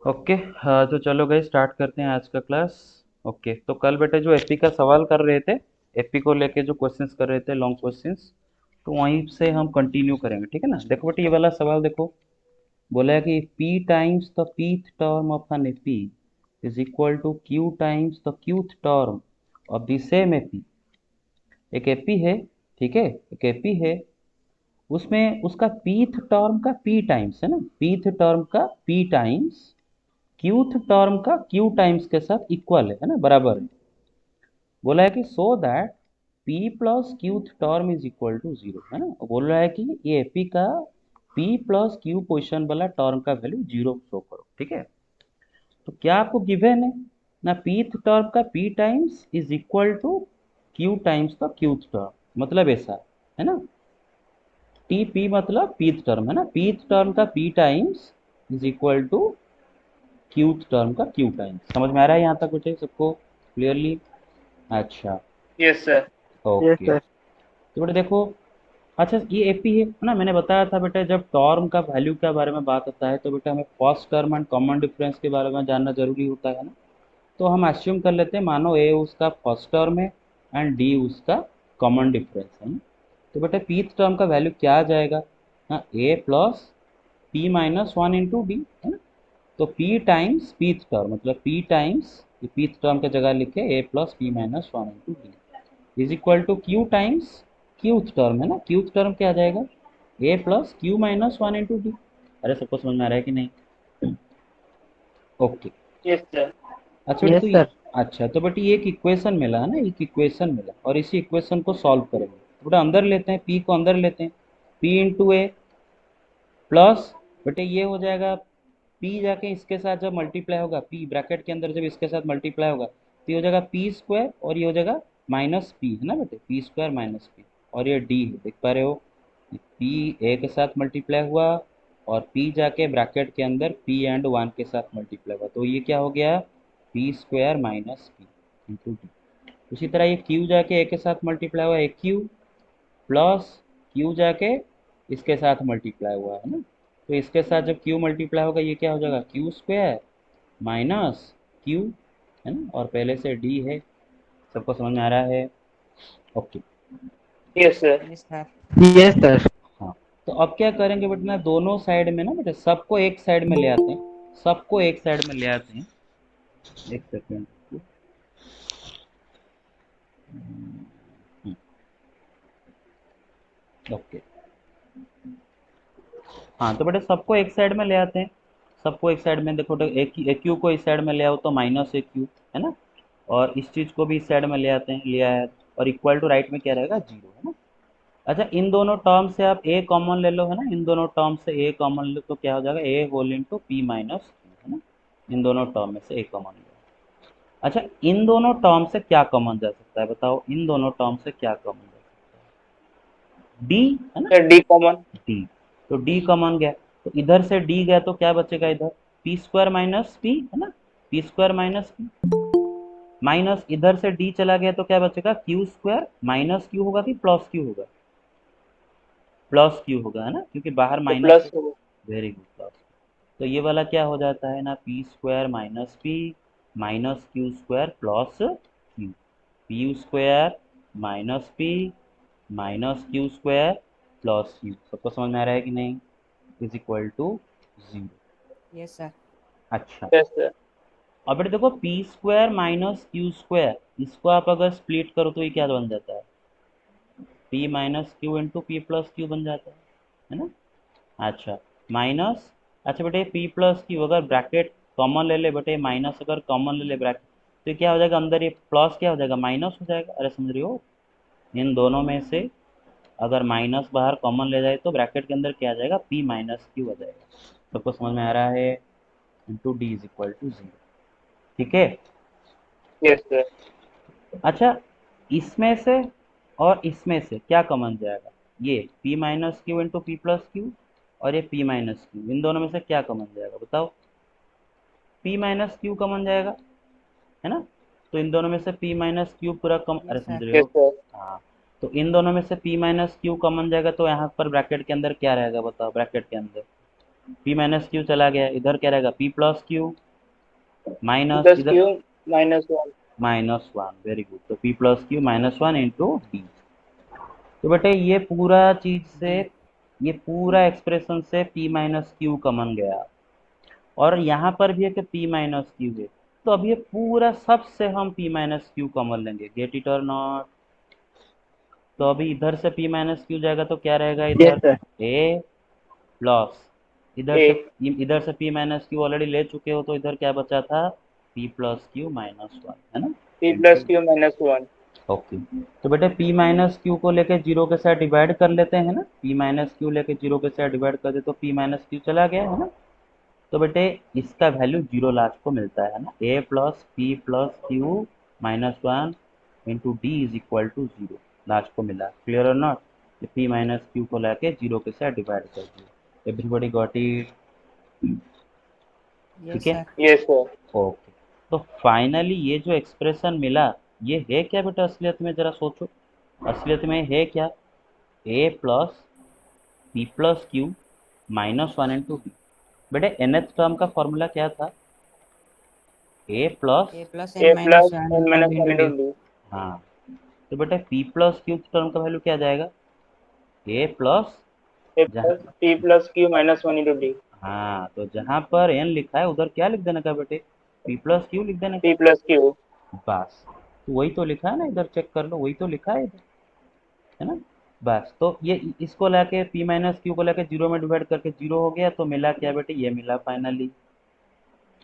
Okay. हाँ, तो चलो गई स्टार्ट करते हैं आज का क्लास। ओके, तो कल बेटे जो एपी का सवाल कर रहे थे, एपी को लेके जो क्वेश्चंस कर रहे थे लॉन्ग क्वेश्चंस, तो वहीं से हम कंटिन्यू करेंगे। ठीक है ना। देखो बेटे, ये वाला सवाल देखो। बोला है कि p times the pth term of an AP is equal to q times the qth term of the same AP. एक एपी है, ठीक है, एक एपी है, उसमें उसका पीथ टर्म का पी टाइम्स है ना, पीथ टर्म का पी टाइम्स क्यूथ टर्म का क्यू टाइम्स के साथ इक्वल है ना, बराबर है। बोला है कि so that p plus qth term is equal to zero, है ना। बोल रहा है कि ये एपी का पी प्लस क्यू पोजिशन वाला टर्म का वैल्यू जीरो शो करो। ठीक है। तो क्या आपको गिवन है ना, पीथ टर्म का p times is equal to q times the qth term, मतलब ऐसा है ना। टी पी मतलब पीथ टर्म है ना, पीथ टर्म का p times is equal to qth term का क्यू टाइम्स। समझ में आ रहा है यहाँ तक बेटे सबको क्लियरली? अच्छा। Yes sir. Yes okay. Sir. तो बेटा देखो, अच्छा ये एपी है ना, मैंने बताया था बेटा जब टर्म का वैल्यू के बारे में बात होता है तो बेटा हमें first term and common difference के बारे में जानना जरूरी होता है ना। तो हम अस्यूम कर लेते हैं, मानो ए उसका फर्स्ट टर्म है एंड डी उसका कॉमन डिफरेंस है ना। तो बेटा पीथ टर्म का वैल्यू क्या आ जाएगा, हाँ, a plus p minus one into d, है ना। तो p टाइम्स पीथ टर्म मतलब p टाइम्स पीथ टर्म की जगह लिखे a plus p minus one into D is equal to q times qth term है ना, क्यूथ टर्म क्या आ जाएगा, a plus q minus one into d. अरे सबको समझ में आ रहा है कि नहीं? ओके। Yes sir. अच्छा बेटा, यस सर। अच्छा तो बेटा ये एक इक्वेशन मिला है ना, एक इक्वेशन मिला और इसी इक्वेशन को सॉल्व करेंगे। तो बेटा अंदर लेते हैं, p को अंदर लेते हैं, p इंटू ए प्लस, बेटे ये हो जाएगा पी जाके इसके साथ जब मल्टीप्लाई होगा, पी ब्रैकेट के अंदर जब इसके साथ मल्टीप्लाई होगा तो ये हो जाएगा पी स्क्वायर और ये हो जाएगा माइनस पी, है ना बेटे, पी स्क्वायर माइनस पी। और ये डी है, देख पा रहे हो, पी ए के साथ मल्टीप्लाई हुआ और पी जाके ब्रैकेट के अंदर पी एंड वन के साथ मल्टीप्लाई हुआ, तो ये क्या हो गया, P square minus P into D. उसी तरह ये क्यू जाके ए के साथ मल्टीप्लाई हुआ, ए क्यू प्लस क्यू जाके इसके साथ मल्टीप्लाई हुआ है ना। तो इसके साथ जब क्यू मल्टीप्लाई होगा ये क्या हो जाएगा, क्यू स्क्वायर माइनस क्यू, है ना, और पहले से डी है। सबको समझ में आ रहा है? Okay. Yes sir. Yes sir. Yes sir. हाँ, तो अब क्या करेंगे बेटा ना, दोनों साइड में ना बेटा सबको एक साइड में ले आते हैं, सबको एक साइड में ले आते हैं। एक सेकेंड। ओके। हाँ, तो बेटा सबको एक साइड में ले आते हैं, सबको एक साइड में देखो, तो एक क्यू को इस साइड में ले आओ तो माइनस ए क्यू, है ना। और इस चीज़ को भी इस साइड में ले आते हैं, ले आया, और इक्वल टू राइट में क्या रहेगा, जीरो, है ना। अच्छा, इन दोनों टर्म से आप ए कॉमन ले लो, है ना, इन दोनों टर्म से ए कॉमन लो तो क्या हो जाएगा, a whole into p minus q, है ना। इन दोनों टर्म में से ए कॉमन लो। अच्छा, इन दोनों टर्म से क्या कॉमन जा सकता है बताओ, इन दोनों टर्म से क्या कॉमन जा सकता है, डी, है ना, सर डी कॉमन। डी। तो डी कॉमन गया, तो इधर से डी गया तो क्या बचेगा इधर, पी स्क्वायर माइनस पी, है ना, P square minus P, minus इधर से डी चला गया तो क्या बचेगा, क्यू स्क्वायर माइनस क्यू होगा कि प्लस क्यू होगा, प्लस क्यू होगा, है ना, क्योंकि बाहर तो माइनस है। प्लस होगा। Very good, plus. तो ये वाला क्या हो जाता है ना, P square minus P minus Q square plus Q, P square minus P minus Q square plus Q. सबको समझ में आ रहा है कि नहीं? Is equal to zero. Yes sir. अच्छा, यस सर। अब बेटे देखो, P square minus Q square इसको आप अगर स्प्लिट करो तो ये क्या बन जाता है, P minus Q into P plus Q बन जाता है ना। अच्छा, माइनस, अच्छा बेटे पी प्लस क्यू अगर ब्रैकेट कॉमन ले ले बेटे, माइनस अगर कॉमन ले ले ब्रैकेट, तो ये क्या हो जाएगा, अंदर ये प्लस क्या हो जाएगा, माइनस हो जाएगा। अरे समझ रही हो, इन दोनों में से अगर माइनस बाहर कॉमन ले जाए तो ब्रैकेट के अंदर क्या आ जाएगा, पी माइनस क्यू आ जाएगा। सबको समझ में आ रहा है? Into D is equal to zero. ठीक है। Yes sir. अच्छा, इसमें से और इसमें से क्या कॉमन जाएगा, ये p minus Q into P plus Q और ये p माइनस क्यू, इन दोनों में से क्या कॉमन जाएगा बताओ, p माइनस क्यू कॉमन जाएगा, है ना। तो इन दोनों में से p माइनस क्यू पूरा कम, अरे यस समझ सर। रहे यस हो? सर। हाँ, तो इन दोनों में से p माइनस क्यू कॉमन जाएगा तो यहाँ पर ब्रैकेट के अंदर क्या रहेगा बताओ, ब्रैकेट के अंदर p माइनस क्यू चला गया, इधर क्या रहेगा p plus q minus plus इधर क्यू -1। -1, very good. तो p plus Q -1 into d. तो बेटे ये पूरा चीज से, ये पूरा एक्सप्रेशन से p माइनस क्यू कॉमन गया, और यहाँ पर भी है कि p माइनस क्यू है, तो अब ये पूरा सब से हम p माइनस क्यू कॉमन लेंगे, गेट इट और नॉट। तो अभी इधर से p माइनस क्यू जाएगा तो क्या रहेगा Yes, इधर, sir. a प्लस ए इधर से p माइनस क्यू ऑलरेडी ले चुके हो, तो इधर क्या बचा था, p प्लस क्यू -1, है ना। p into, plus Q -1। Okay. तो बेटे p माइनस क्यू को लेके जीरो के साथ डिवाइड कर लेते हैं ना, p माइनस क्यू लेके जीरो के साथ डिवाइड कर दे तो p माइनस क्यू चला गया, है ना। तो बेटे इसका वैल्यू जीरो लास्ट को मिलता है ना, a plus P plus Q -1 into D is equal to zero last को मिला, क्लियर और नॉट। p माइनस क्यू को लेके जीरो के साथ डिवाइड कर दिया, एवरीबॉडी गॉट इट, ठीक Yes, है। sir. Yes sir. ओके, तो फाइनली ये जो एक्सप्रेशन मिला, ये है क्या बेटा असलियत में, जरा सोचो, असलियत में है क्या, a plus P plus Q -1 into D. बेटे nth टर्म का फॉर्मूला क्या था, a plus, A plus A n plus minus N 1 minus one into into D. D. हाँ, तो बेटा p प्लस क्यू टर्म का वैल्यू क्या जाएगा, a प्लस, ए जहाँ, plus p plus Q -1 into D. हाँ तो जहाँ पर n लिखा है उधर क्या लिख देने का बेटे, p प्लस क्यू लिख देने का, p प्लस क्यू। बस। तो वही तो लिखा है ना, इधर चेक कर लो, वही तो लिखा है इधर, है ना। बस तो ये इसको लाके p माइनस क्यू को लाके जीरो में डिवाइड करके जीरो हो गया, तो मिला क्या बेटे, ये मिला फाइनली।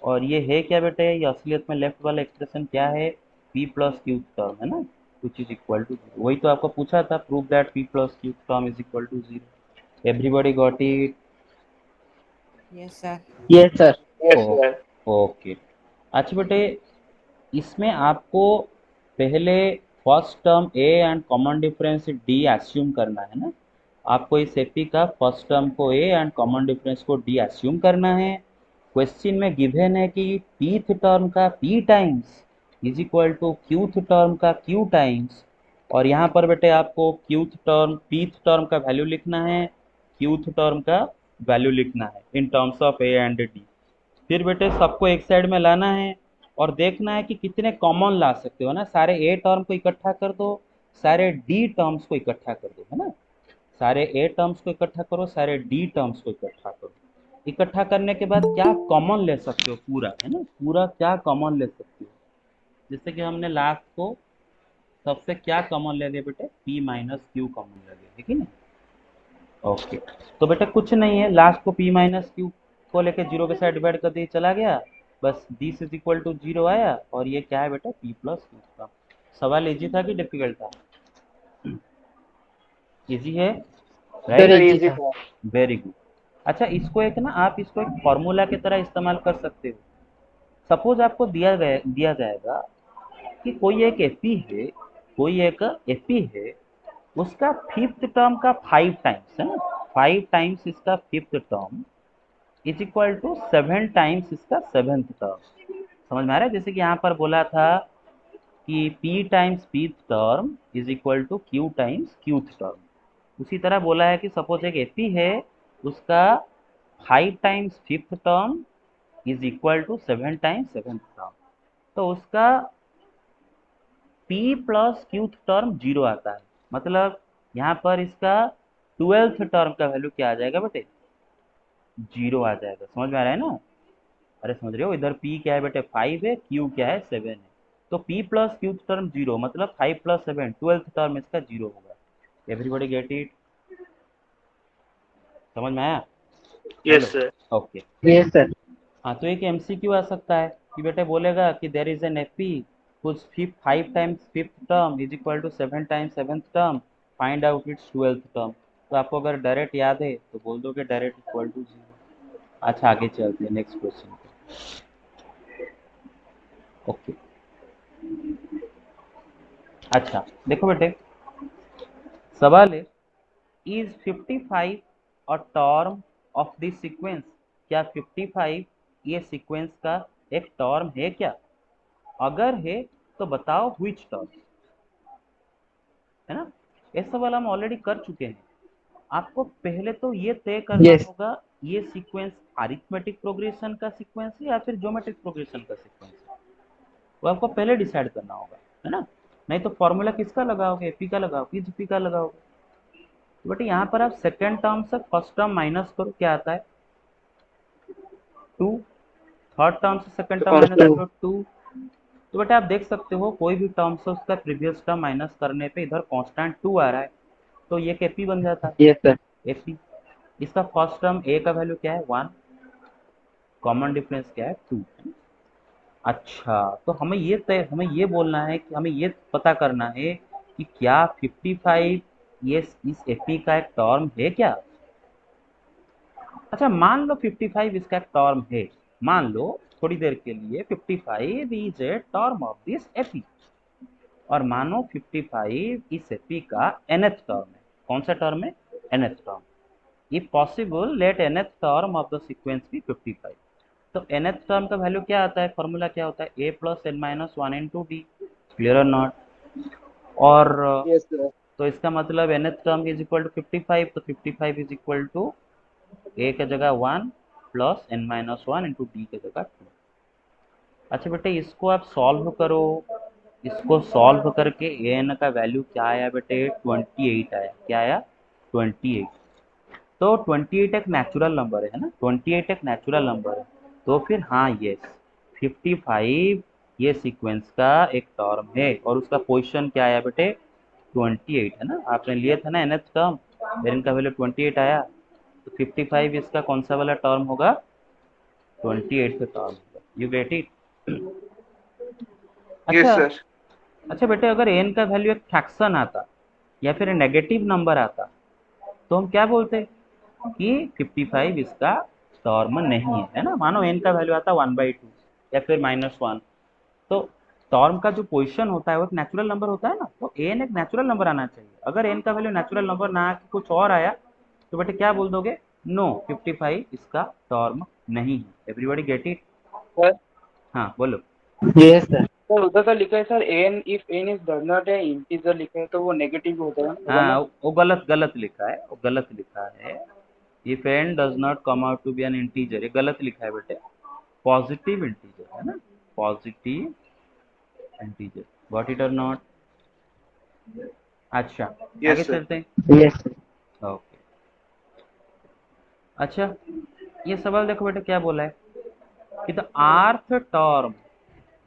और ये है क्या बेटे, ये असलियत में लेफ्ट वाला एक्सप्रेशन क्या है, p प्लस क्यू टर्म, है ना, which is equal to zero. वही तो आपको पूछा था, prove that p plus Q term is equal to zero, everybody got it. Yes, sir. Yes, sir. Yes O, sir. Okay. अच्छा बेटे, इसमें आपको पहले first term A and common difference D assume करना है ना, आपको इस एपी का फर्स्ट टर्म को ए एंड कॉमन डिफरेंस को डी एज्यूम करना है। क्वेश्चन में गिवन है कि पीथ टर्म का p times is equal to qth term का q टाइम्स, और यहाँ पर बेटे आपको क्यूथ टर्म pth टर्म का वैल्यू लिखना है, क्यूथ टर्म का वैल्यू लिखना है in terms of a and d. फिर बेटे सबको एक साइड में लाना है और देखना है कि कितने कॉमन ला सकते हो ना, सारे ए टर्म को इकट्ठा कर दो, सारे डी टर्म्स को इकट्ठा कर दो, है ना, सारे ए टर्म्स को इकट्ठा करो, सारे डी टर्म्स को इकट्ठा करो। इकट्ठा करने के बाद क्या कॉमन ले सकते हो पूरा, है ना, पूरा क्या कॉमन ले सकते हो, जैसे कि हमने लास्ट को सबसे क्या कॉमन ले गए बेटे, p माइनस क्यू कॉमन ले गए, ठीक है ना। ओके, तो बेटा कुछ नहीं है, लास्ट को p माइनस क्यू को लेके जीरो के साथ डिवाइड कर दिए, चला गया, बस this is equal to zero आया, और ये क्या है बेटा, p प्लस क्यू का। सवाल इजी था कि डिफिकल्ट था, इजी है, sir Sir, right, easy easy था. था। Very good. अच्छा इसको एक ना, आप इसको एक फॉर्मूला की तरह इस्तेमाल कर सकते हो। सपोज आपको दिया जाएगा कि कोई एक एपी है, कोई एक एपी है, उसका फिफ्थ टर्म का 5 टाइम्स, है ना, 5 टाइम्स इसका fifth term is equal to 7 times इसका सेवेंथ टर्म। समझ में आ रहा है, जैसे कि यहाँ पर बोला था कि p times pth term is equal to q times qth term, उसी तरह बोला है कि सपोज एक एपी है, उसका 5 times fifth term is equal to 7 times seventh term, तो उसका p plus qth term zero आता है, मतलब यहाँ पर इसका ट्वेल्थ टर्म का वैल्यू क्या आ जाएगा बेटे, जीरो आ जाएगा। समझ में आ रहा है ना, अरे समझ रहे हो, इधर p क्या है बेटे 5 है, q क्या है 7 है, तो p plus qth term zero, मतलब 5 प्लस 7 ट्वेल्थ टर्म इसका जीरो होगा, एवरीबॉडी गेट इट, समझ में आया, yes hello, sir. Okay. Yes, sir. हाँ तो एक एमसीक्यू आ सकता है कि बेटे बोलेगा कि there is an AP whose fifth 5 times fifth term is equal to 7 times seventh term, find out its twelfth term. तो आपको अगर डायरेक्ट याद है तो बोल दो कि डायरेक्ट इक्वल टू जीरो। अच्छा आगे चलते हैं नेक्स्ट क्वेश्चन पे, ओके। अच्छा देखो बेटे, सवाल है, is 55 a term of this sequence, क्या 55 ये सीक्वेंस का एक टर्म है क्या, अगर है तो बताओ व्हिच टर्म, है ना। ये सवाल हम ऑलरेडी कर चुके हैं, आपको पहले तो ये तय करना Yes. होगा ये सीक्वेंस अरिथमेटिक प्रोग्रेशन का सीक्वेंस है या फिर ज्योमेट्रिक प्रोग्रेशन का सीक्वेंस है, वो आपको पहले डिसाइड करना होगा, है ना। नहीं तो फॉर्मूला किसका लगाओगे, एपी का लगाओगे, जीपी का लगाओगे। तो बेटे यहाँ पर आप सेकेंड टर्म से फर्स्ट टर्म माइनस करो, क्या आता है 2, थर्ड टर्म से सेकेंड टर्म माइनस करो 2। तो बेटा आप देख सकते हो कोई भी टर्म से उसका प्रीवियस टर्म माइनस करने पे इधर कांस्टेंट 2 आ रहा है, तो ये एपी बन जाता है। Yes sir. एपी, इसका फर्स्ट टर्म ए का वैल्यू क्या है 1, कॉमन डिफरेंस क्या है 2। अच्छा, तो हमें ये बोलना है कि हमें ये पता करना है कि क्या 55 ये इस एपी का एक टर्म है क्या। अच्छा मान लो 55 इसका एक टर्म है, मान लो थोड़ी देर के लिए 55 is a term of this AP, और मानो 55 इस एपी का nth टर्म है। कौन सा टर्म है, nth term. If possible let nth term of the sequence be 55। तो nth टर्म का वैल्यू क्या आता है, फॉर्मूला क्या होता है, a plus n minus one into d, clear और नॉट। और Yes, sir. तो इसका मतलब nth term is equal to 55, तो 55 इज इक्वल टू a की जगह 1 plus n minus one into d की जगह 2। अच्छा बेटे इसको आप सॉल्व करो, इसको सॉल्व करके एन का वैल्यू क्या आया बेटे 28 आया, क्या आया 28। तो 28 एक नेचुरल नंबर है ना, 28 एक नेचुरल नंबर है। तो फिर हाँ यस 55 ये सीक्वेंस का एक टर्म है, और उसका पोजीशन क्या आया बेटे 28 है ना, आपने लिया था ना nth टर्म, फिर इनका वैल्यू 28 आया, तो 55 इसका कौन सा वाला टर्म होगा 28 का टर्म होगा। You get it. Yes, अच्छा, sir. अच्छा बेटे अगर एन का वैल्यू एक फ्रैक्शन आता या फिर नेगेटिव नंबर आता, तो हम क्या बोलते कि 55 इसका टर्म नहीं है, है ना। मानो एन का वैल्यू आता 1/2 या फिर -1, तो टर्म का जो पोजीशन होता है वो एक नेचुरल नंबर होता है ना, तो एन एक नेचुरल नंबर आना चाहिए। अगर एन का वैल्यू नेचुरल नंबर ना आके कुछ और आया, तो बेटे क्या बोल दोगे, नो 55 इसका टर्म नहीं है। Everybody get it. Sir, हाँ बोलो। Yes sir. सर उधर तो लिखा है sir n if n is does not है इंटीजर लिखा है तो वो नेगेटिव होगा हाँ ना। वो गलत गलत लिखा है, वो गलत लिखा है। If n does not come out to be an integer, ये गलत लिखा है बेटे, पॉजिटिव इंटीजर है ना, पॉजिटिव इंटीजर, गॉट इट और नॉट। अच्छा आगे यस सर। चलते हैं। Yes sir. ओके, अच्छा ये सवाल देखो बेटा क्या बोला है कि द आर्थ term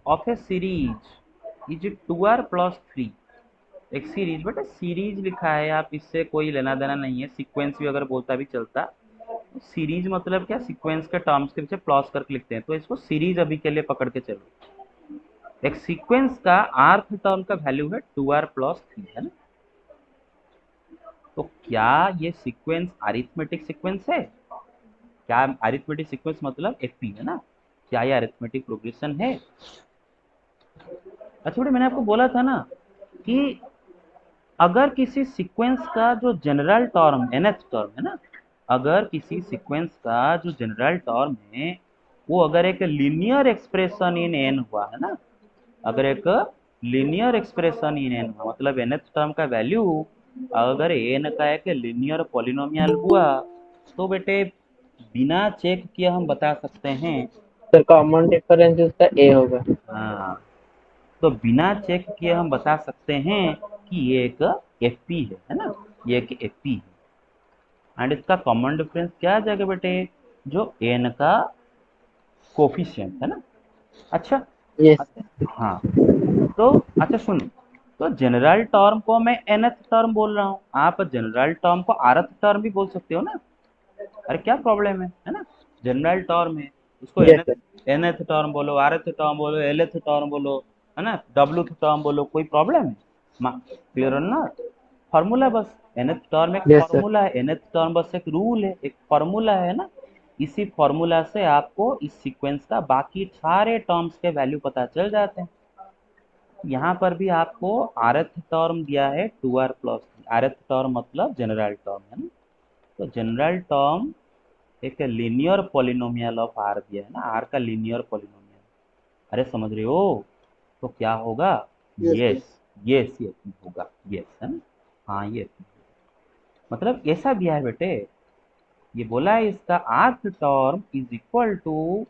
of A series is 2r+3। एक सीरीज, बेटा सीरीज लिखा है, आप इससे कोई लेना देना नहीं है, सीक्वेंस भी अगर बोलता भी चलता। सीरीज मतलब क्या, सीक्वेंस के टर्म्स के पीछे प्लस करके लिखते हैं, तो इसको सीरीज अभी के लिए पकड़ के चलो। एक सीक्वेंस का आर्थ टर्म का वैल्यू है 2r+3, है ना। तो क्या ये सीक्वेंस अरिथमेटिक सीक्वेंस है, क्या अरिथमेटिक सीक्वेंस मतलब एपी है ना, क्या ये अरिथमेटिक प्रोग्रेशन है। अच्छा बेटा मैंने आपको बोला था ना कि अगर किसी सीक्वेंस का जो जनरल टर्म nth टर्म है ना, अगर किसी सीक्वेंस का जो जनरल टर्म है वो अगर एक लीनियर एक्सप्रेशन इन एन हुआ है ना, अगर एक लीनियर एक्सप्रेशन इन एन हुआ मतलब nth टर्म का वैल्यू अगर एन का एक लीनियर पॉलिनोमियल हुआ, तो बेटे बिना चेक किए हम बता सकते हैं। सर कॉमन डिफरेंस उसका ए होगा। हाँ, तो बिना चेक किए हम बता सकते हैं कि ये एक एफपी है ना, ये एक एफपी है। एंड इसका कॉमन डिफरेंस क्या आ जाएगा बेटे, जो एन का कोफिशिएंट है ना। अच्छा, यस। हाँ तो अच्छा सुनो, तो जनरल टर्म को मैं nth टर्म बोल रहा हूँ, आप जनरल टर्म को rth टर्म भी बोल सकते हो ना, अरे क्या प्रॉब्लम है ना। जनरल टर्म है उसको यस सर। nth टर्म बोलो, rth टर्म बोलो, lth टर्म बोलो, है ना, wth टर्म बोलो, कोई प्रॉब्लम है, क्लियर ना। फॉर्मूला बस, nth टर्म एक यस सर। फॉर्मूला है, nth टर्म बस एक रूल है, एक फॉर्मूला है ना। इसी फॉर्मूला से आपको इस सीक्वेंस का बाकी सारे टर्म्स के वैल्यू पता चल जाते हैं। यहाँ पर भी आपको rth टर्म दिया है 2r+3, rth टर्म मतलब जनरल टर्म है ना, तो जनरल टर्म एक लीनियर पॉलिनोमियल ऑफ आर दिया है ना, आर का लीनियर पॉलिनोमियल, अरे समझ रहे हो, तो क्या होगा, यस सर। यस यस ये होगा, यस है ना, हाँ ये मतलब ऐसा दिया है बेटे ये बोला है इसका आर्थ term is equal to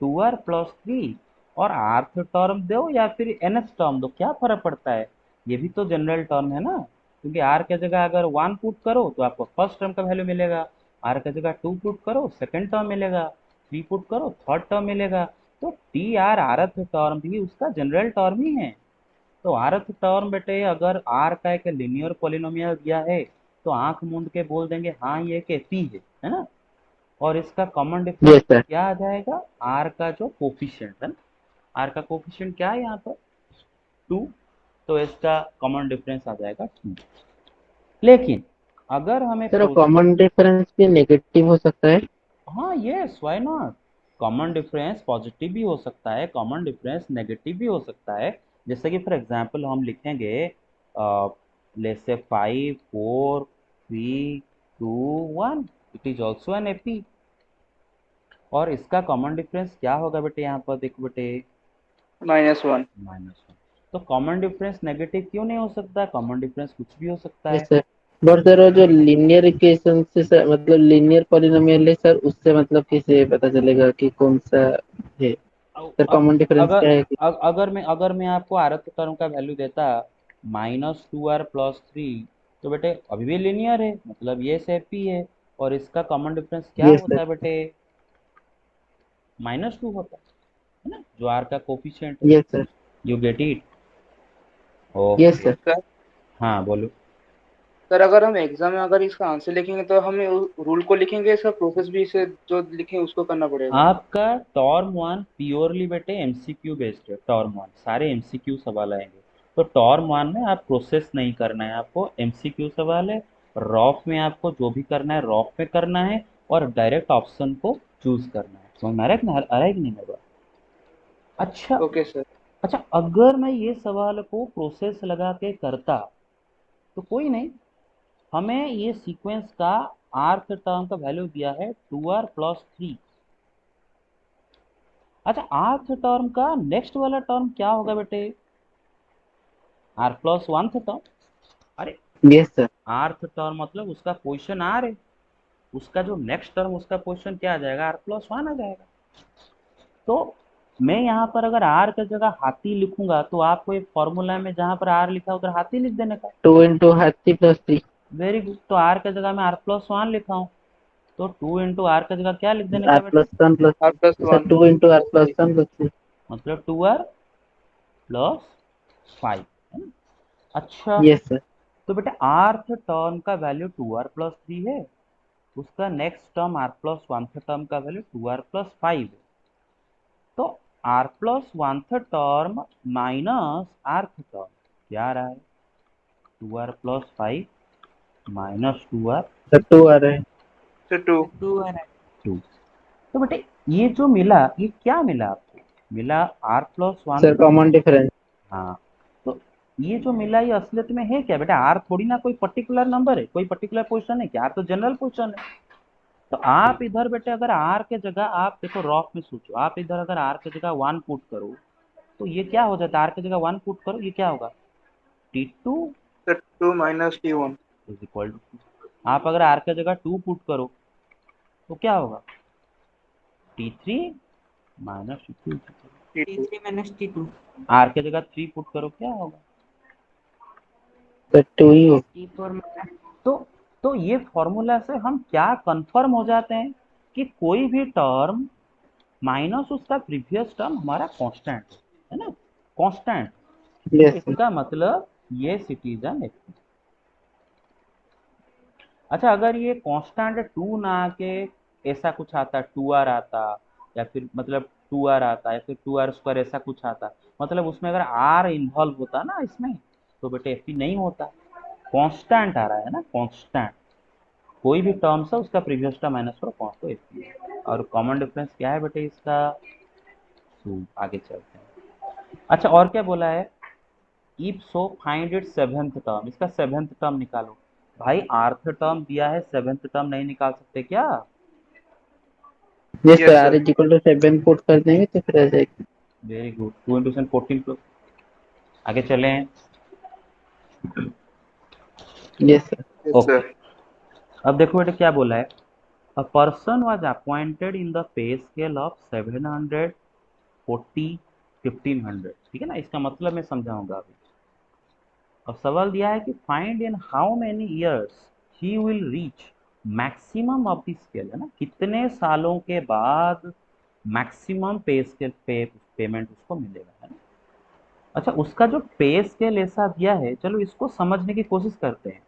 2r+3, और आर्थ टर्म दो या फिर nth टर्म दो, क्या फर्क पड़ता है, ये भी तो जनरल टर्म है ना, क्योंकि r के जगह अगर 1 पुट करो तो आपको फर्स्ट टर्म का वैल्यू मिलेगा, r के जगह 2 पुट करो सेकंड टर्म मिलेगा, 3 पुट करो थर्ड टर्म मिलेगा। तो टी आर आरथ टर्म भी उसका जनरल टर्म ही है। तो आरथ टर्म बेटे अगर r का एक लीनियर पॉलिनोमियल दिया है तो आंख मूंद के बोल देंगे हाँ ये एक एपी है ना, और इसका कॉमन डिफरेंस यस सर। क्या आ जाएगा, आर का जो कोफिशिएंट है ना, आर का कोफिशिएंट क्या है यहाँ पर 2, तो इसका कॉमन डिफरेंस आ जाएगा 2। लेकिन अगर हमें सर कॉमन डिफरेंस भी नेगेटिव हो सकता है। हाँ yes why not, common difference positive भी हो सकता है, कॉमन डिफरेंस नेगेटिव भी हो सकता है। जैसे कि फॉर एग्जांपल हम लिखेंगे let's say 5 4 3 2 1, it is also an AP. और इसका कॉमन डिफरेंस क्या होगा बेटे, यहाँ पर देखो बेटे -1। -1। तो कॉमन डिफरेंस नेगेटिव क्यों नहीं हो सकता, कॉमन डिफरेंस कुछ भी हो सकता यस है। सर। बट सर वो जो लीनियर इक्वेशन से सर मतलब लीनियर पॉलिनोमियल है सर, उससे मतलब कैसे पता चलेगा कि कौन सा है सर, कॉमन डिफरेंस अगर क्या है कि। अगर मैं आपको आरत टर्म का वैल्यू देता -2r+3, तो बेटे अभी भी लीनियर है, मतलब ये सेप ही है, और इसका कॉमन डिफरेंस क्या यस होता सर। है बेटे, -2 होता है ना, जो आर का कोफिशिएंट है। Yes sir. You get it. Yes okay. Sir. Sir हाँ बोलो। सर अगर हम एग्जाम में अगर इसका आंसर लिखेंगे तो हमें रूल को लिखेंगे, इसका प्रोसेस भी इसे जो लिखें उसको करना पड़ेगा। आपका टॉर्म 1 प्योरली बेटे एमसीक्यू बेस्ड है, टॉर्म 1 सारे एमसीक्यू सवाल आएंगे। तो टॉर्म 1 में आप प्रोसेस नहीं करना है, आपको एमसीक्यू सवाल है, रॉफ में आपको जो भी करना है रॉफ में करना है, और डायरेक्ट ऑप्शन को चूज करना है। समझ में आ रहा है कि नहीं मेरा बात? अच्छा। Okay sir. अच्छा अगर मैं ये सवाल को प्रोसेस लगा के करता तो कोई नहीं, हमें ये सीक्वेंस का आर्थ टर्म का वैल्यू दिया है 2r+3। अच्छा आर्थ टर्म का नेक्स्ट वाला टर्म क्या होगा बेटे, r+1 टर्म। अरे यस सर। आर्थ टर्म मतलब उसका पोजीशन आर है, उसका जो नेक्स्ट टर्म उसका पोजीशन क्या आ जाएगा, r+1 आ जाएगा। तो मैं यहाँ पर अगर r की जगह हाथी लिखूंगा तो आपको एक फॉर्मूला में जहाँ पर r लिखा है उधर हाथी लिख देने का। 2 × हाथी + 3। वेरी गुड, तो r की जगह मैं r+1 लिखा हूँ, तो 2 × r की जगह क्या लिख देने का बेटे, r+1 + r 3 plus sir, one 2 × r+1 + 3। मतलब 2r+5 है ना। अच्छा यस सर। तो बेटा आर्थ टर्म का वैल्यू 2r+3 है, उसका नेक्स्ट टर्म r+1 टर्म का वैल्यू 2r+5 है। तो r+1 टर्म माइनस आर्थ टर्म क्या आ रहा है, 2r+5 -2r, सर 2 आ रहा है। सर 2। 2 आ रहा है 2। तो बेटे ये जो मिला ये क्या मिला आपको, मिला r+1। Sir common difference. हाँ तो ये जो मिला ये असलियत में है क्या बेटा, आर थोड़ी ना कोई पर्टिकुलर नंबर है, कोई पर्टिकुलर पोजीशन है क्या, आर तो जनरल पोजीशन है। तो आप इधर बेटे अगर आर के जगह आप देखो रॉफ में सोचो, आप इधर अगर आर के जगह 1 पुट करो तो ये क्या हो जाता है, आर के जगह 1 पुट करो ये क्या होगा, T2 sir 2 - T1। Is equal to, आप अगर आर के जगह 2 पुट करो तो क्या होगा, T3 -T2। T2। आर के जगह 3 पुट करो क्या होगा, सर 2 ही हो। तो तो ये फॉर्मूला से हम क्या कंफर्म हो जाते हैं कि कोई भी टर्म माइनस उसका प्रीवियस टर्म हमारा कांस्टेंट है ना, कांस्टेंट। तो यस सर। इसका मतलब ये सिटीजन है। अच्छा अगर ये कांस्टेंट 2 ना आके ऐसा कुछ आता 2r आता, या फिर मतलब 2r आता या फिर 2r² ऐसा कुछ आता, मतलब उसमें अगर r इन्वॉल्व होता ना इसमें तो बेटे एफ नहीं होता, कांस्टेंट आ रहा है ना, कांस्टेंट कोई भी टर्म्स है उसका प्रीवियस टर्म माइनस करो कौन तो एफ। और कॉमन डिफरेंस क्या है बेटे इसका, तो आगे चलते हैं। अच्छा और क्या बोला है, if so find it seventh term, इसका सेवेंथ टर्म निकालो। भाई आर्थ टर्म दिया है सेवेंथ टर्म नहीं निकाल सकते क्या, yes sir, yes sir. r = 7 put कर देंगे तो फिर आ जाएगा। Very good, 2 × 7 14 plus. आगे चले। Yes sir. Yes okay sir. अब देखो बेटे क्या बोला है, a person was appointed in the pay scale of 740 1500, ठीक है ना। इसका मतलब मैं समझाऊंगा अभी। अब सवाल दिया है कि find in how many years he will reach maximum of the scale, है ना, कितने सालों के बाद मैक्सिमम पे स्केल पेमेंट उसको मिलेगा, है ना। अच्छा, उसका जो पे स्केल ऐसा दिया है, चलो इसको समझने की कोशिश करते हैं।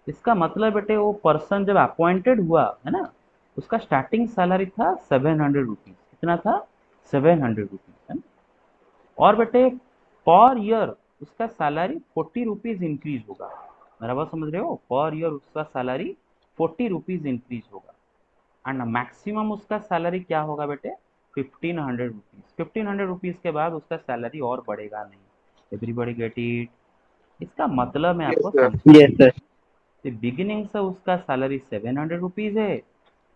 इसका मतलब बेटे वो पर्सन जब अपॉइंटेड हुआ, है ना, उसका स्टार्टिंग सैलरी था 700 रुपीज। कितना था? 700 रुपीज, है ना। और बेटे पर ईयर उसका सैलरी 40 रुपीज इंक्रीज होगा। मेरा बात समझ रहे हो? पर ईयर उसका सैलरी 40 रुपीज इंक्रीज होगा। एंड मैक्सिमम उसका सैलरी क्या होगा बेटे? 1500 रुपीज। 1500 रुपीज के बाद उसका सैलरी और बढ़ेगा नहीं। Everybody get it? इसका मतलब मैं यस आपको सर। समझा यस सर। बिगिनिंग से उसका सैलरी 700 रुपीज है,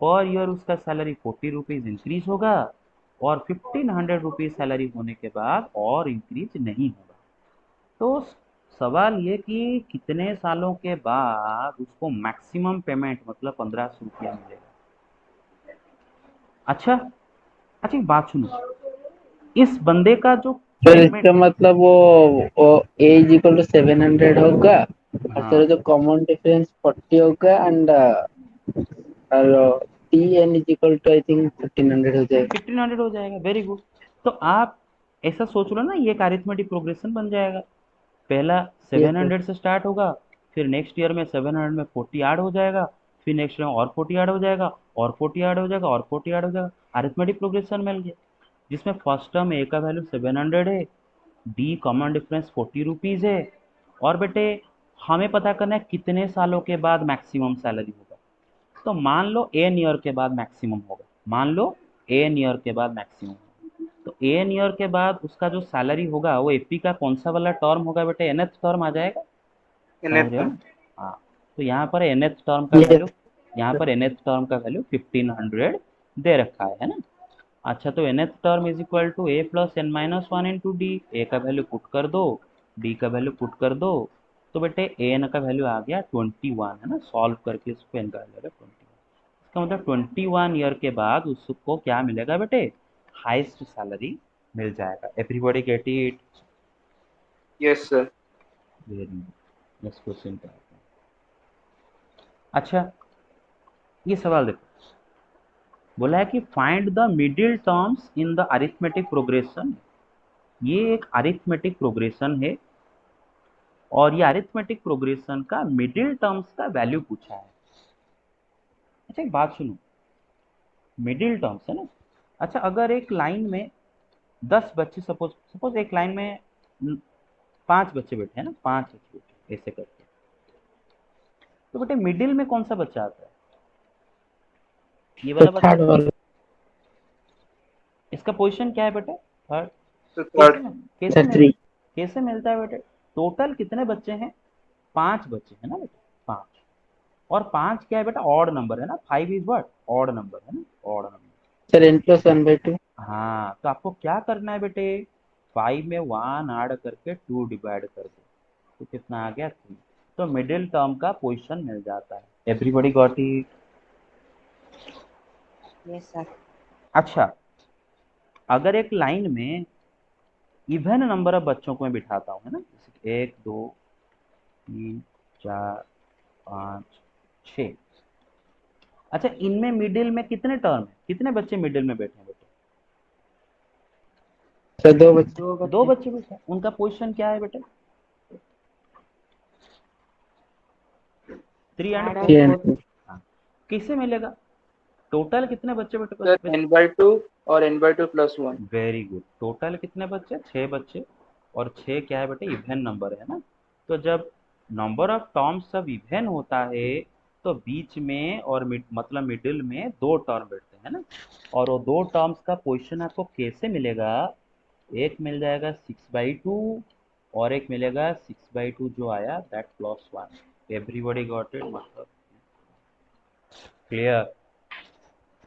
पर ईयर उसका सैलरी 40 रुपीज इंक्रीज होगा, और 1500 रुपीज सैलरी होने के बाद और इंक्रीज नहीं होगा। तो सवाल ये कि कितने सालों के बाद उसको मैक्सिमम पेमेंट मतलब 1500 रुपया मिलेगा। अच्छा, अच्छा एक बात सुनो, इस बंदे का जो सर पेमेंट, इसका मतलब वो ए इज इक्वल टू 700 होगा, और हाँ सर जो कॉमन डिफरेंस 40 होगा, एंड और t n is equal to I think 1500 हो जाएगा। 1500 हो जाएगा। Very good. तो आप ऐसा सोच लो ना, ये एक अरिथमेटिक प्रोग्रेशन बन जाएगा। पहला यस सर। 700 से स्टार्ट होगा, फिर नेक्स्ट ईयर में 700 में 40 ऐड हो जाएगा, फिर नेक्स्ट ईयर में और 40 ऐड हो जाएगा, और 40 ऐड हो जाएगा, और 40 ऐड हो जाएगा। अरिथमेटिक प्रोग्रेशन मिल गया, जिसमें फर्स्ट टर्म ए का वैल्यू 700 है, डी कॉमन डिफरेंस 40 रुपीज है, और बेटे हमें पता करना है कितने सालों के बाद मैक्सिमम सैलरी होगा। तो मान लो एन ईयर के बाद मैक्सिमम होगा, मान लो एन ईयर के बाद मैक्सिमम। तो एन ईयर के बाद उसका जो सैलरी होगा वो एपी का कौन सा वाला टर्म होगा बेटे? एनएथ टर्म आ जाएगा। समझ रहे हो सर। ना? हाँ। तो यहाँ पर एनएथ टर्म का यस वैल्यू, यहाँ पर एनएथ टर्म का वैल्यू 1500 दे रखा है ना। अच्छा, तो nth term is equal to a plus n minus one into d. A का वैल्यू पुट कर दो, डी का वैल्यू पुट कर दो, तो बेटे एन का वैल्यू आ गया 21, है ना। सॉल्व करके इसको एन का वैल्यू आ गया 21। इसका मतलब 21 ईयर के बाद उसको क्या मिलेगा बेटे? हाईएस्ट सैलरी मिल जाएगा। Everybody get it? Yes sir. Very good. Next question पे आते हैं। अच्छा, ये सवाल देखो, बोला है कि find the middle terms in the arithmetic progression. ये एक अरिथमेटिक प्रोग्रेशन है, और ये अरिथमेटिक प्रोग्रेशन का मिडिल टर्म्स का वैल्यू पूछा है। अच्छा एक बात सुनो, मिडिल टर्म्स है ना। अच्छा, अगर एक लाइन में 10 बच्चे, सपोज सपोज एक लाइन में 5 बच्चे बैठे हैं ना, 5 बच्चे बैठे ऐसे करके, तो बेटे मिडिल में कौन सा बच्चा आता है? ये तो वाला बच्चा। थर्ड वाला। इसका पोजीशन क्या है बेटे? थर्ड। तो कैसे थर्ड। कैसे सर 3। कैसे मिलता है बेटे? टोटल कितने बच्चे हैं? 5 बच्चे हैं ना बेटे, 5। और 5 क्या है बेटा? ऑड नंबर है ना। 5 इज व्हाट? ऑड नंबर है ना, ऑड नंबर। Sir n+1/2। हाँ, तो आपको क्या करना है बेटे? 5 में 1 ऐड करके 2 डिवाइड कर दो, तो कितना आ गया? 3। तो मिडिल टर्म का पोजीशन मिल जाता है। Everybody got it? Yes sir. अच्छा, अगर एक लाइन में इवन नंबर ऑफ बच्चों को मैं बिठाता हूँ, है ना, जैसे 1 2 3 4 5 6। अच्छा, इनमें मिडिल में कितने टर्म है? कितने बच्चे मिडिल में बैठे हैं बेटे? सर 2 बच्चे। 2 बच्चे बैठे हैं। उनका पोजीशन क्या है बेटे? 3 and Add 4। Three and and four. Four. हाँ, किससे मिलेगा? टोटल कितने बच्चे बेटे सर बचे? n/2 और n/2+1। Very good. टोटल कितने बच्चे? 6 बच्चे। और 6 क्या है बेटे? इवन नंबर है ना। तो जब नंबर ऑफ टर्म्स सब इवन होता है, तो बीच में और मतलब मिडिल में 2 टर्म बैठते हैं ना। और वो 2 टर्म्स का पोजीशन आपको कैसे मिलेगा? एक मिल जाएगा 6/2, और एक मिलेगा 6/2 जो आया दैट +1। Everybody got it? मतलब clear?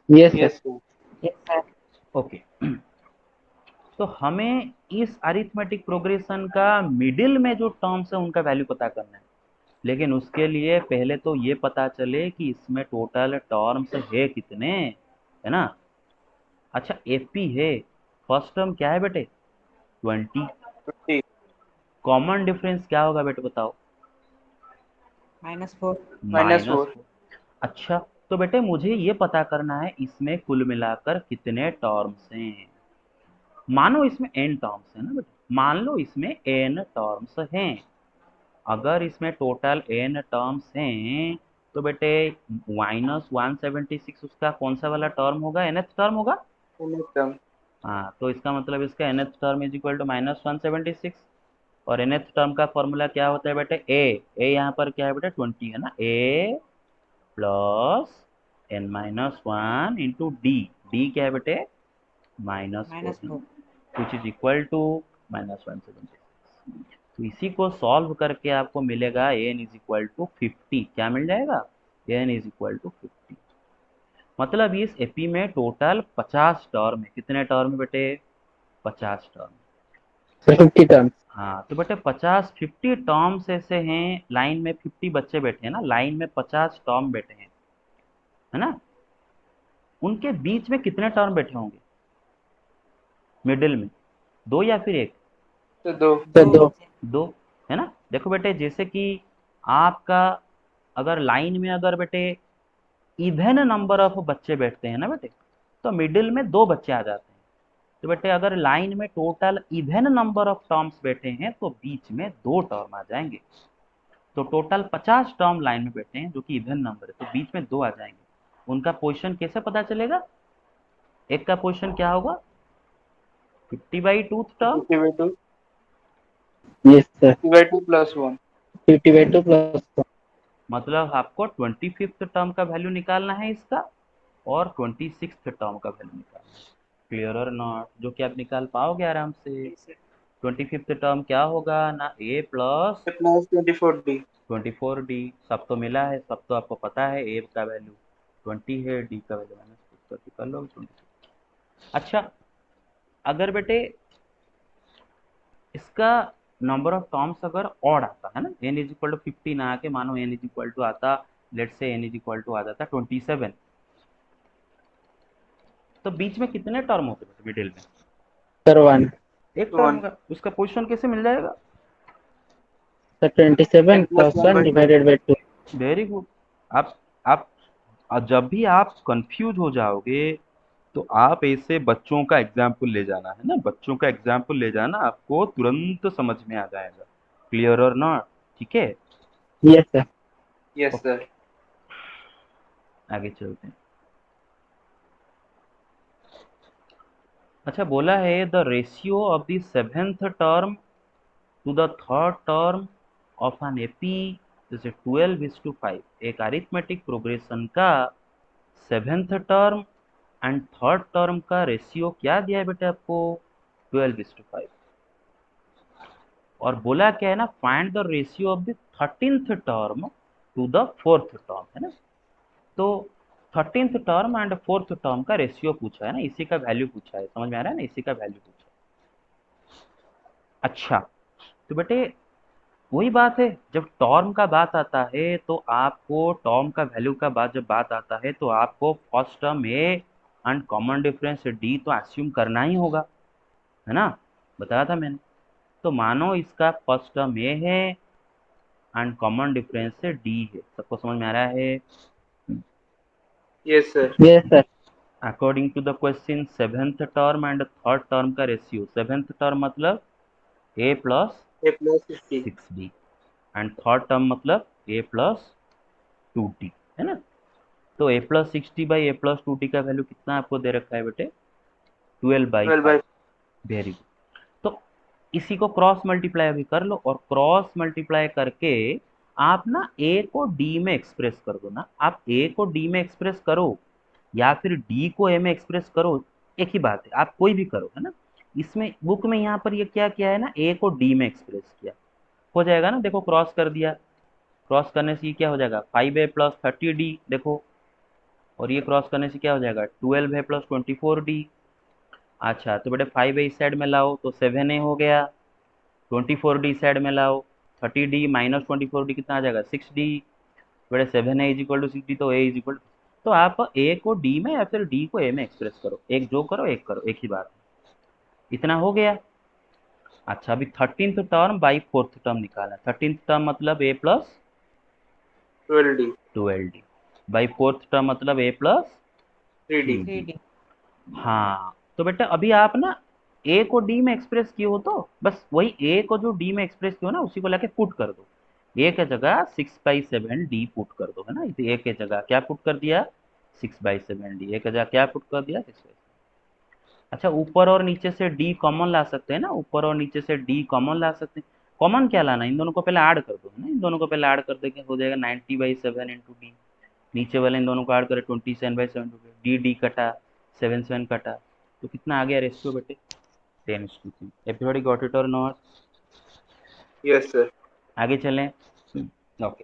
Yes sir. Yes sir. Yes sir. Okay. तो हमें इस अरिथमेटिक प्रोग्रेशन का मिडिल में जो टर्म्स है उनका वैल्यू पता करना है। लेकिन उसके लिए पहले तो ये पता चले कि इसमें टोटल टर्म्स है कितने, है ना। अच्छा एपी है, फर्स्ट टर्म क्या है बेटे 20, 20 कॉमन डिफरेंस क्या होगा बेटे बताओ, -4। Minus -4 four. अच्छा तो बेटे मुझे ये पता करना है इसमें कुल मिलाकर कितने टर्म्स हैं। मानो इसमें n टर्म्स है ना बेटे, मान लो इसमें n टर्म्स हैं। अगर इसमें टोटल n टर्म्स हैं तो बेटे -176 उसका कौन सा वाला टर्म होगा, nth टर्म होगा। टर्म। हाँ तो इसका मतलब इसका nth term is equal to -176। और nth टर्म का फॉर्मूला क्या होता है बेटे, ए यहाँ पर क्या है बेटे 20 है ना, a plus n-1 into d, d क्या है बेटे -4 -4। Which is equal to -176। तो इसी को सॉल्व करके आपको मिलेगा n इज इक्वल टू 50, क्या मिल जाएगा n इज इक्वल टू 50। मतलब इस एपी में टोटल 50 टर्म है, कितने टर्म है बेटे 50 टर्म। 50 टर्म्स। हाँ तो बेटे 50 टर्म्स ऐसे हैं, लाइन में 50 बच्चे बैठे हैं ना, लाइन में 50 टर्म बैठे हैं, है ना। उनके बीच में कितने टर्म बैठे होंगे मिडिल में, दो या फिर एक, तो 2 तो 2। दो, है ना। देखो बेटे जैसे कि आपका अगर लाइन में अगर बेटे इवन नंबर ऑफ बच्चे बैठते हैं ना बेटे, तो मिडिल में दो बच्चे आ जाते हैं। तो बेटे अगर लाइन में total even number of terms बैठे हैं तो बीच में दो टर्म आ जाएंगे। तो टोटल 50 टर्म लाइन में बैठे हैं जो कि इवन नंबर है, तो बीच में दो आ जाएंगे। उनका पोजीशन कैसे पता चलेगा, एक का पोजीशन क्या होगा 50/2 टर्म, 50/2 यस सर। 50/2 + 1। 50/2 प्लस। मतलब आपको 25th टर्म का वैल्यू निकालना है इसका, और 26th टर्म का वैल्यू निकालना है। क्लियर और नॉट, जो कि आप निकाल पाओगे आराम से। 25th टर्म क्या होगा ना, a plus plus 24D। 24d, सब तो मिला है, सब तो आपको पता है, a का वैल्यू 20 है, d का वैल्यू -6 कर लो 26। अच्छा अगर बेटे इसका नंबर ऑफ टर्म्स अगर ऑड आता है ना, n इज इक्वल टू 50 ना आके मानो n इज इक्वल टू आता, लेट से n इज इक्वल टू आ जाता 27, तो बीच में कितने टर्म होते हैं मिडिल में, सर 1। एक टर्म 1 का, उसका पोजीशन कैसे मिल जाएगा। Sir 27 + + 1 1/2। Divided by 2। Very good. आप जब भी आप कंफ्यूज हो जाओगे तो आप ऐसे बच्चों का एग्जाम्पल ले जाना, है ना, बच्चों का एग्जाम्पल ले जाना, आपको तुरंत समझ में आ जाएगा। क्लियर और नॉट, ठीक है। Yes sir. Yes sir. आगे चलते हैं। अच्छा बोला है the ratio of the seventh term to the third term of an AP जैसे 12:5, एक अरिथमेटिक प्रोग्रेशन का seventh term and third term का रेशियो क्या दिया है बेटे आपको 12:5। और बोला क्या है ना, find the ratio of the 13th term to the fourth term, है ना। तो 13th term and fourth term का रेशियो पूछा है ना, इसी का वैल्यू पूछा है, समझ में आ रहा है ना, इसी का वैल्यू पूछा है। अच्छा तो बेटे वही बात है, जब टर्म का बात आता है तो आपको टर्म का वैल्यू का बात जब बात आता है तो आपको first term A and common difference D तो एज्यूम करना ही होगा, है ना, बताया था मैंने। तो मानो इसका फर्स्ट टर्म ए है एंड कॉमन डिफरेंस से डी है, सबको समझ में आ रहा है। Yes sir. Yes sir. According to the question seventh term and third term का रेशियो, सेवेंथ टर्म मतलब a plus A + 50। 6d and third term मतलब ए प्लस 2d, है ना। तो a+60/a+2t का वैल्यू कितना आपको दे रखा है बेटे 12/5। 12/5। Very good. तो इसी को क्रॉस मल्टीप्लाई अभी कर लो, और क्रॉस मल्टीप्लाई करके आप ना a को d में एक्सप्रेस कर दो ना, आप a को d में एक्सप्रेस करो या फिर d को a में एक्सप्रेस करो, एक ही बात है, आप कोई भी करो, है ना। इसमें बुक में यहाँ पर ये क्या किया है ना, a को d में एक्सप्रेस किया, हो जाएगा ना, देखो क्रॉस कर दिया, क्रॉस करने से ये क्या हो जाएगा 5a + 30d, देखो, और ये क्रॉस करने से क्या हो जाएगा 12 है + 24d। अच्छा तो बेटे 5a इस साइड में लाओ तो 7a हो गया, 24d इस साइड में लाओ 30d माइनस 24d कितना आ जाएगा 6d, बड़े 7a is equal to 6d, तो a इज इक्वल टू, तो आप a को d में या फिर d को a में एक्सप्रेस करो, एक जो करो एक करो, एक ही बात, इतना हो गया। अच्छा अभी 13th term by 4th term निकालना, 13th टर्म मतलब a plus 12d by 4th term मतलब a प्लस 3D। 3d। हाँ तो बेटा अभी आप ना a को d में एक्सप्रेस किए हो, तो बस वही a को जो d में एक्सप्रेस किए हो ना उसी को लाके पुट कर दो, a के जगह 6/7d पुट कर दो, है ना, इसे a के जगह क्या पुट कर दिया 6/7d, a के जगह क्या पुट कर दिया 6/7। अच्छा ऊपर और नीचे से d कॉमन ला सकते हैं ना, ऊपर और नीचे से d कॉमन ला सकते हैं। कॉमन क्या लाना है, इन दोनों को पहले ऐड कर दो, है ना, इन दोनों को पहले ऐड कर देंगे, हो जाएगा 90/7 इंटू डी, नीचे वाले इन दोनों को ऐड करें 27/7, डी डी कटा 7/7 कटा, तो कितना आ गया रेशियो बेटे 10:3। एवरीबॉडी गॉट इट और नॉट? Yes sir. आगे चलें। ओके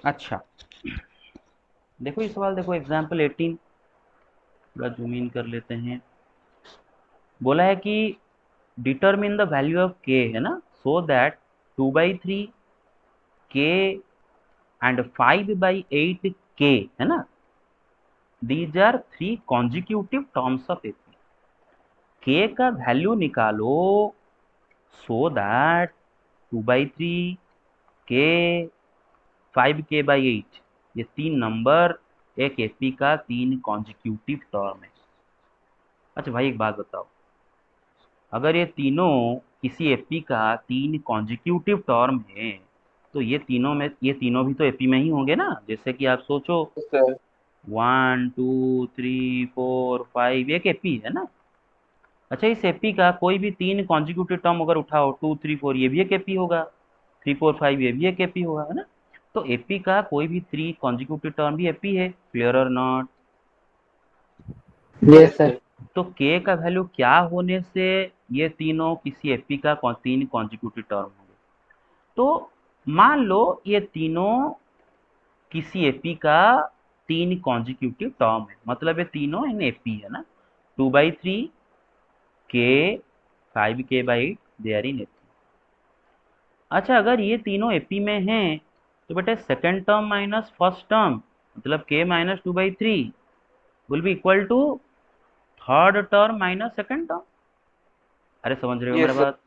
अच्छा देखो ये सवाल देखो, एग्जाम्पल 18, थोड़ा जूम इन कर लेते हैं। बोला है कि डिटरमिन द वैल्यू ऑफ के, है ना, सो दैट 2/3 के एंड 5/8 के, है ना, these are 3 consecutive terms of AP. K का वैल्यू निकालो सो दैट 2/3 के 5k/8 ये 3 नंबर एक एपी का 3 कॉन्जिक्यूटिव टर्म है। अच्छा भाई एक बात बताओ, अगर ये तीनों किसी एपी का 3 कॉन्जिक्यूटिव टर्म है, तो ये तीनों भी तो एपी में ही होंगे ना, जैसे कि आप सोचो यस सर। 1 2 3 4 5 एक एपी है ना। अच्छा इस एपी का कोई भी 3 कॉन्जिक्यूटिव टर्म अगर उठाओ 2 3 4 ये भी एक एपी होगा, 3 4 5 ये भी एक एपी होगा, है ना। तो एपी का कोई भी 3 कॉन्जिक्यूटिव टर्म भी एपी है, क्लियर और नॉट? तो यस यस सर। सर। तो k का वैल्यू क्या होने से ये तीनों किसी एपी का 3 कॉन्जिक्यूटिव टर्म होंगे? तो मान लो ये तीनों किसी एपी का 3 कॉन्जिक्यूटिव टर्म है, मतलब ये तीनों इन एपी है ना, 2/3 के 5k/8 they are in AP. अच्छा अगर ये तीनों एपी में हैं तो बेटा second term minus first term मतलब k minus 2/3 will be equal to third term minus second term. अरे समझ रहे हो मेरा यस सर। बात?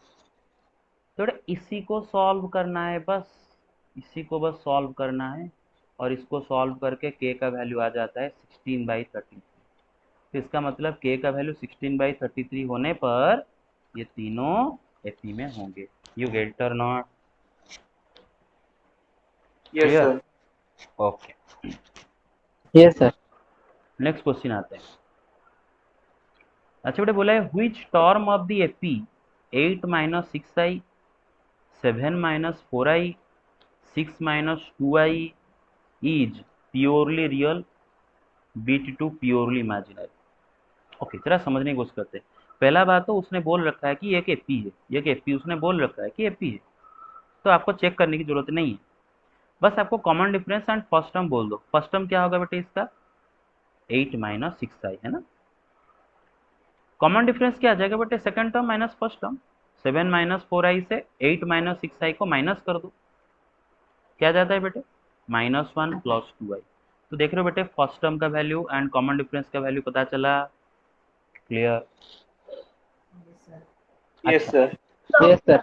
तो बेटा इसी को सॉल्व करना है बस, इसी को बस सॉल्व करना है, और इसको सॉल्व करके k का वैल्यू आ जाता है 16/33। तो इसका मतलब k का वैल्यू 16/33 होने पर ये तीनों एपी में होंगे। यू गेट और not? Yes clear? Sir. Okay yes sir. Next question आते हैं। अच्छा बेटा बोला है which term of the AP 8 - 6i 7 - 4i 6 - 2i is purely real beat to purely imaginary. Okay जरा समझने की कोशिश करते हैं। पहला बात तो उसने बोल रखा है कि एक एपी है, एक एपी उसने बोल रखा है कि एपी है, तो आपको चेक करने की जरूरत नहीं है, बस आपको common difference and first term बोल दो। फर्स्ट टर्म क्या होगा बेटे इसका 8 - 6i, है ना। कॉमन डिफरेंस क्या आ जाएगा बेटे second term minus first term, 7 - 4i से 8 - 6i को माइनस कर दो, क्या जाता है बेटे -1 + 2i। तो देख रहे हो बेटे फर्स्ट टर्म का वैल्यू एंड कॉमन डिफरेंस का वैल्यू पता चला, क्लियर? यस अच्छा सर। Yes sir.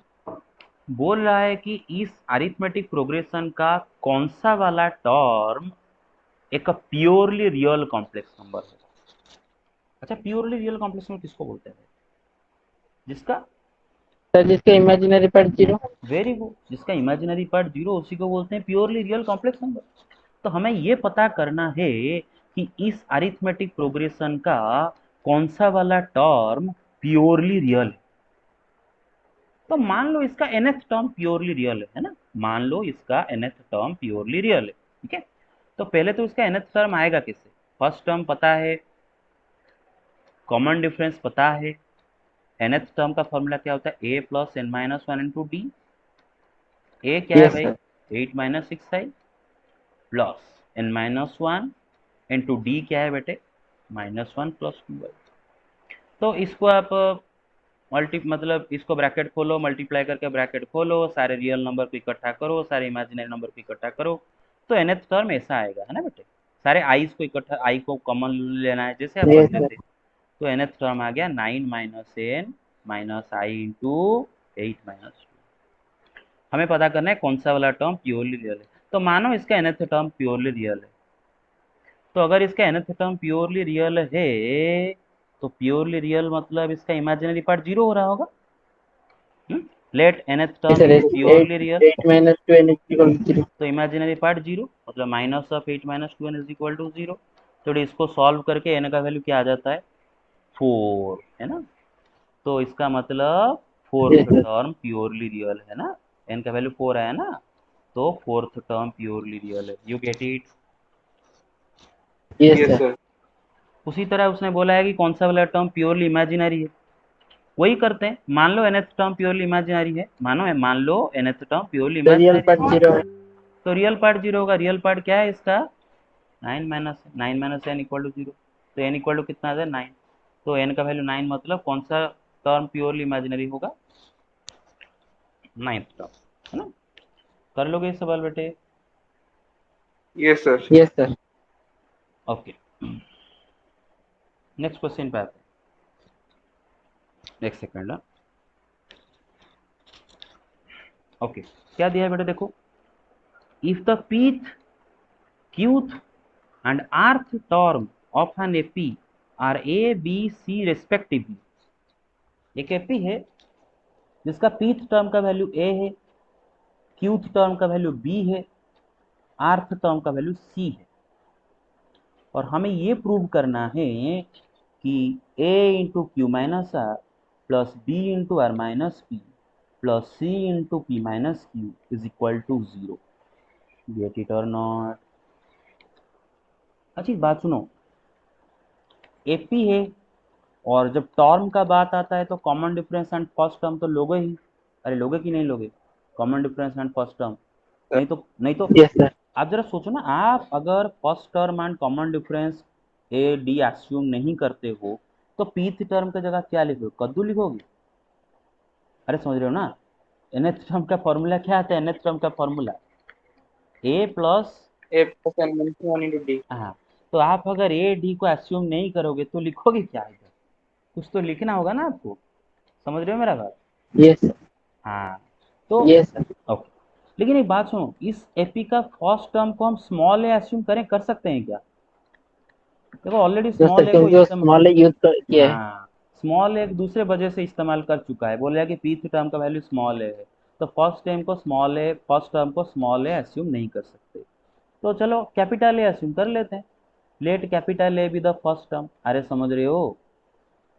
बोल रहा है कि इस अरिथमेटिक प्रोग्रेशन का कौन सा वाला टर्म एक प्योरली रियल कॉम्प्लेक्स नंबर है। अच्छा प्योरली रियल कॉम्प्लेक्स नंबर किसको बोलते हैं? जिसका सर जिसका इमेजिनरी पार्ट 0। वेरी गुड, जिसका इमेजिनरी पार्ट 0 उसी को बोलते हैं प्योरली रियल कॉम्प्लेक्स नंबर। तो हमें ये पता करना है कि इस अरिथमेटिक प्रोग्रेशन का कौन सा वाला टर्म प्योरली रियल है। तो मान लो इसका nth टर्म प्योरली रियल है ना, मान लो इसका nth टर्म प्योरली रियल है, ठीक है। तो पहले तो इसका nth टर्म आएगा किससे, फर्स्ट टर्म पता है, कॉमन डिफरेंस पता है, nth टर्म का फॉर्मूला क्या होता है a + n - 1 × d। a क्या है यस भाई sir. 8 - 6i plus n - 1 into d क्या है बेटे -1 + 2i। तो इसको आप मल्टी मतलब इसको ब्रैकेट खोलो, मल्टीप्लाई करके ब्रैकेट खोलो, सारे रियल नंबर को इकट्ठा करो, सारे इमेजिनरी नंबर को इकट्ठा करो, तो nth टर्म ऐसा आएगा, है ना बेटे। सारे आईज को इकट्ठा, आई को कॉमन लेना है जैसे हम यस करते सर। थे। तो nth टर्म आ गया 9 माइनस एन माइनस आई इंटू 8 माइनस। हमें पता करना है कौन सा वाला टर्म प्योरली रियल है। तो मानो इसका nth टर्म प्योरली रियल है, तो अगर इसका nth टर्म प्योरली रियल है, तो प्योरली रियल मतलब इसका इमेजिनरी पार्ट जीरो हो रहा होगा। Let nth term sir is 8 purely real, 8 minus 2 n equal 0। तो इमेजिनरी पार्ट जीरो, मतलब minus of 8 minus 2n is equal to zero. तो इसको सॉल्व करके n का वैल्यू क्या आ जाता है, 4, है ना। तो इसका मतलब fourth yes sir. Term purely real है ना, n का वैल्यू 4 है ना, तो फोर्थ टर्म प्योरली रियल है। You get it. Yes yes sir. Sir. उसी तरह उसने बोला है कि कौन सा वाला टर्म प्योरली इमेजिनरी है, वही करते हैं। मान लो nth टर्म प्योरली इमेजिनरी है, मान लो nth टर्म प्योरली तो रियल इमेजिनरी पार्ट है, 0 है। तो रियल पार्ट जीरो होगा। रियल पार्ट क्या है इसका, 9 minus n equal to zero. तो एन इक्वल टू कितना है, 9। तो एन का वैल्यू 9, मतलब कौन सा टर्म प्योरली इमेजिनरी होगा, 9th टर्म, है ना। कर लोगे इस सवाल बेटे। Yes sir. Yes sir. Okay, next question पे आते हैं। एक सेकंड। ओके, क्या दिया है बेटा, देखो। If the pth, qth and rth term of an AP are a b c respectively। एक एपी है जिसका pth टर्म का वैल्यू a है, qth टर्म का वैल्यू b है, rth टर्म का वैल्यू c है, और हमें ये प्रूव करना है कि a into q minus r plus b into r minus p plus c into p minus q is equal to 0। Get it और नॉट। अच्छी बात सुनो, एपी है, और जब टर्म का बात आता है तो common difference and first term तो लोगे ही। अरे लोगे कि नहीं लोगे, common difference and first term. नहीं तो यस सर। आप जरा सोचो ना, आप अगर first term and common difference A D assume नहीं करते हो, तो पीथ टर्म की जगह क्या लिखोगे, कद्दू लिखोगे। अरे समझ रहे हो ना, nth टर्म का फॉर्मूला क्या आता है, nth टर्म का formula a plus, a plus n minus one into D. हाँ। तो आप अगर ए डी को एस्यूम नहीं करोगे तो लिखोगे क्या इधर, कुछ तो लिखना होगा ना आपको। समझ रहे हो मेरा बात। Yes sir. हाँ, तो यस सर। ओके। लेकिन एक बात सुनो, इस एपी का फर्स्ट टर्म को हम स्मॉल ए एस्यूम करें, कर सकते हैं क्या। देखो ऑलरेडी यस सर, स्मॉल ए को क्योंकि वो स्मॉल यूज किया है। हाँ, स्मॉल एक दूसरे वजह से इस्तेमाल कर चुका है, बोल रहा है कि पीथ टर्म का वैल्यू स्मॉल है, तो फर्स्ट टर्म को स्मॉल ए एस्यूम नहीं कर सकते। तो चलो कैपिटल ए एस्यूम कर लेते हैं। Let capital A be the first term. अरे समझ रहे हो।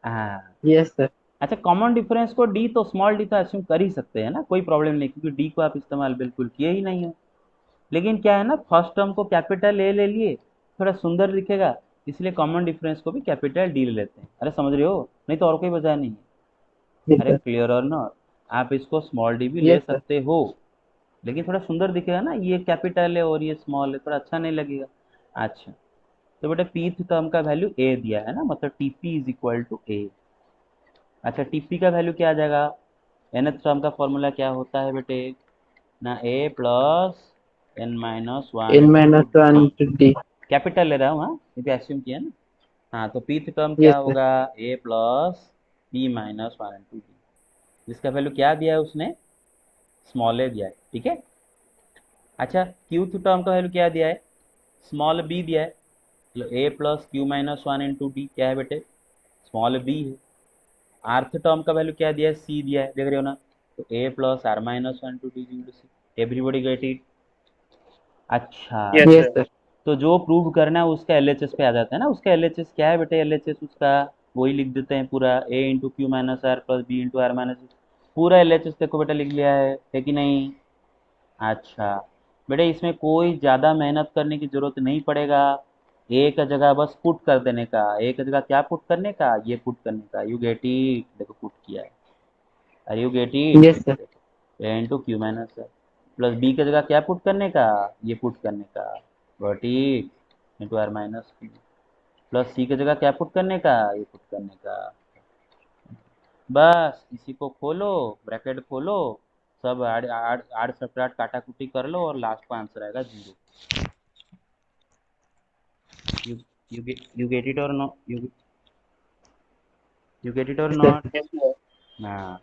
हाँ, यस सर। अच्छा, कॉमन डिफरेंस को डी तो स्मॉल डी तो एस्यूम कर ही सकते हैं ना, कोई प्रॉब्लम नहीं, क्योंकि डी को आप इस्तेमाल बिल्कुल किए ही नहीं हो। लेकिन क्या है ना, फर्स्ट टर्म को कैपिटल ए ले लिए, थोड़ा सुंदर दिखेगा, इसलिए कॉमन डिफरेंस को भी कैपिटल डी ले लेते हैं। अरे समझ रहे हो, नहीं तो और कोई वजह नहीं है। यस अरे सर। क्लियर और नॉट, आप इसको स्मॉल डी भी ले यस सर। सकते हो, लेकिन थोड़ा सुंदर दिखेगा ना, ये कैपिटल है और ये स्मॉल है, थोड़ा अच्छा नहीं लगेगा। अच्छा, तो बेटा पीथ टर्म का वैल्यू ए दिया है ना, मतलब टीपी इज इक्वल टू ए। अच्छा, टीपी का वैल्यू क्या आ जाएगा, nth टर्म का फॉर्मूला क्या होता है बेटे, ना a plus n minus one n into minus one d. Into d. Capital ले रहा हूँ, हाँ, ये भी एस्यूम किया ना। हाँ, तो पीथ टर्म क्या यस सर। होगा, a plus p minus one into d, जिसका वैल्यू क्या दिया है उसने, स्मॉल ए दिया है, ठीक है। अच्छा, क्यू टर्म का वैल्यू क्या दिया है, स्मॉल बी दिया है, मतलब a plus q minus one into d क्या है बेटे, स्मॉल बी है। आर्थ टर्म का वैल्यू क्या दिया है, सी दिया है, देख रहे हो ना, तो a plus r minus one to d into c. Everybody get it. अच्छा, यस यस सर। सर। तो जो प्रूव करना है उसका एलएचएस पे आ जाता है ना। उसका एलएचएस क्या है बेटे, एलएचएस उसका वही लिख देते हैं पूरा, a into q minus r plus b into r minus, पूरा एलएचएस देखो बेटा लिख लिया है कि नहीं। अच्छा बेटे, इसमें कोई ज़्यादा मेहनत करने की जरूरत नहीं पड़ेगा, ए का जगह बस पुट कर देने का, ए का जगह क्या पुट करने का, ये पुट करने का। यू गेट इट, देखो पुट किया है, अरे you get it. Yes sir. A into q minus r plus b की जगह क्या पुट करने का, ये पुट करने का, got it, into r minus plus c की जगह क्या पुट करने का, ये पुट करने का। बस इसी को खोलो, ब्रैकेट खोलो, सब आड़ आड़ आड़ सब्ट्रैक्ट काटा कुटी कर लो और लास्ट का आंसर आएगा 0। यू यू गेट इट और नो, यू गेट इट और सर नॉट? हाँ,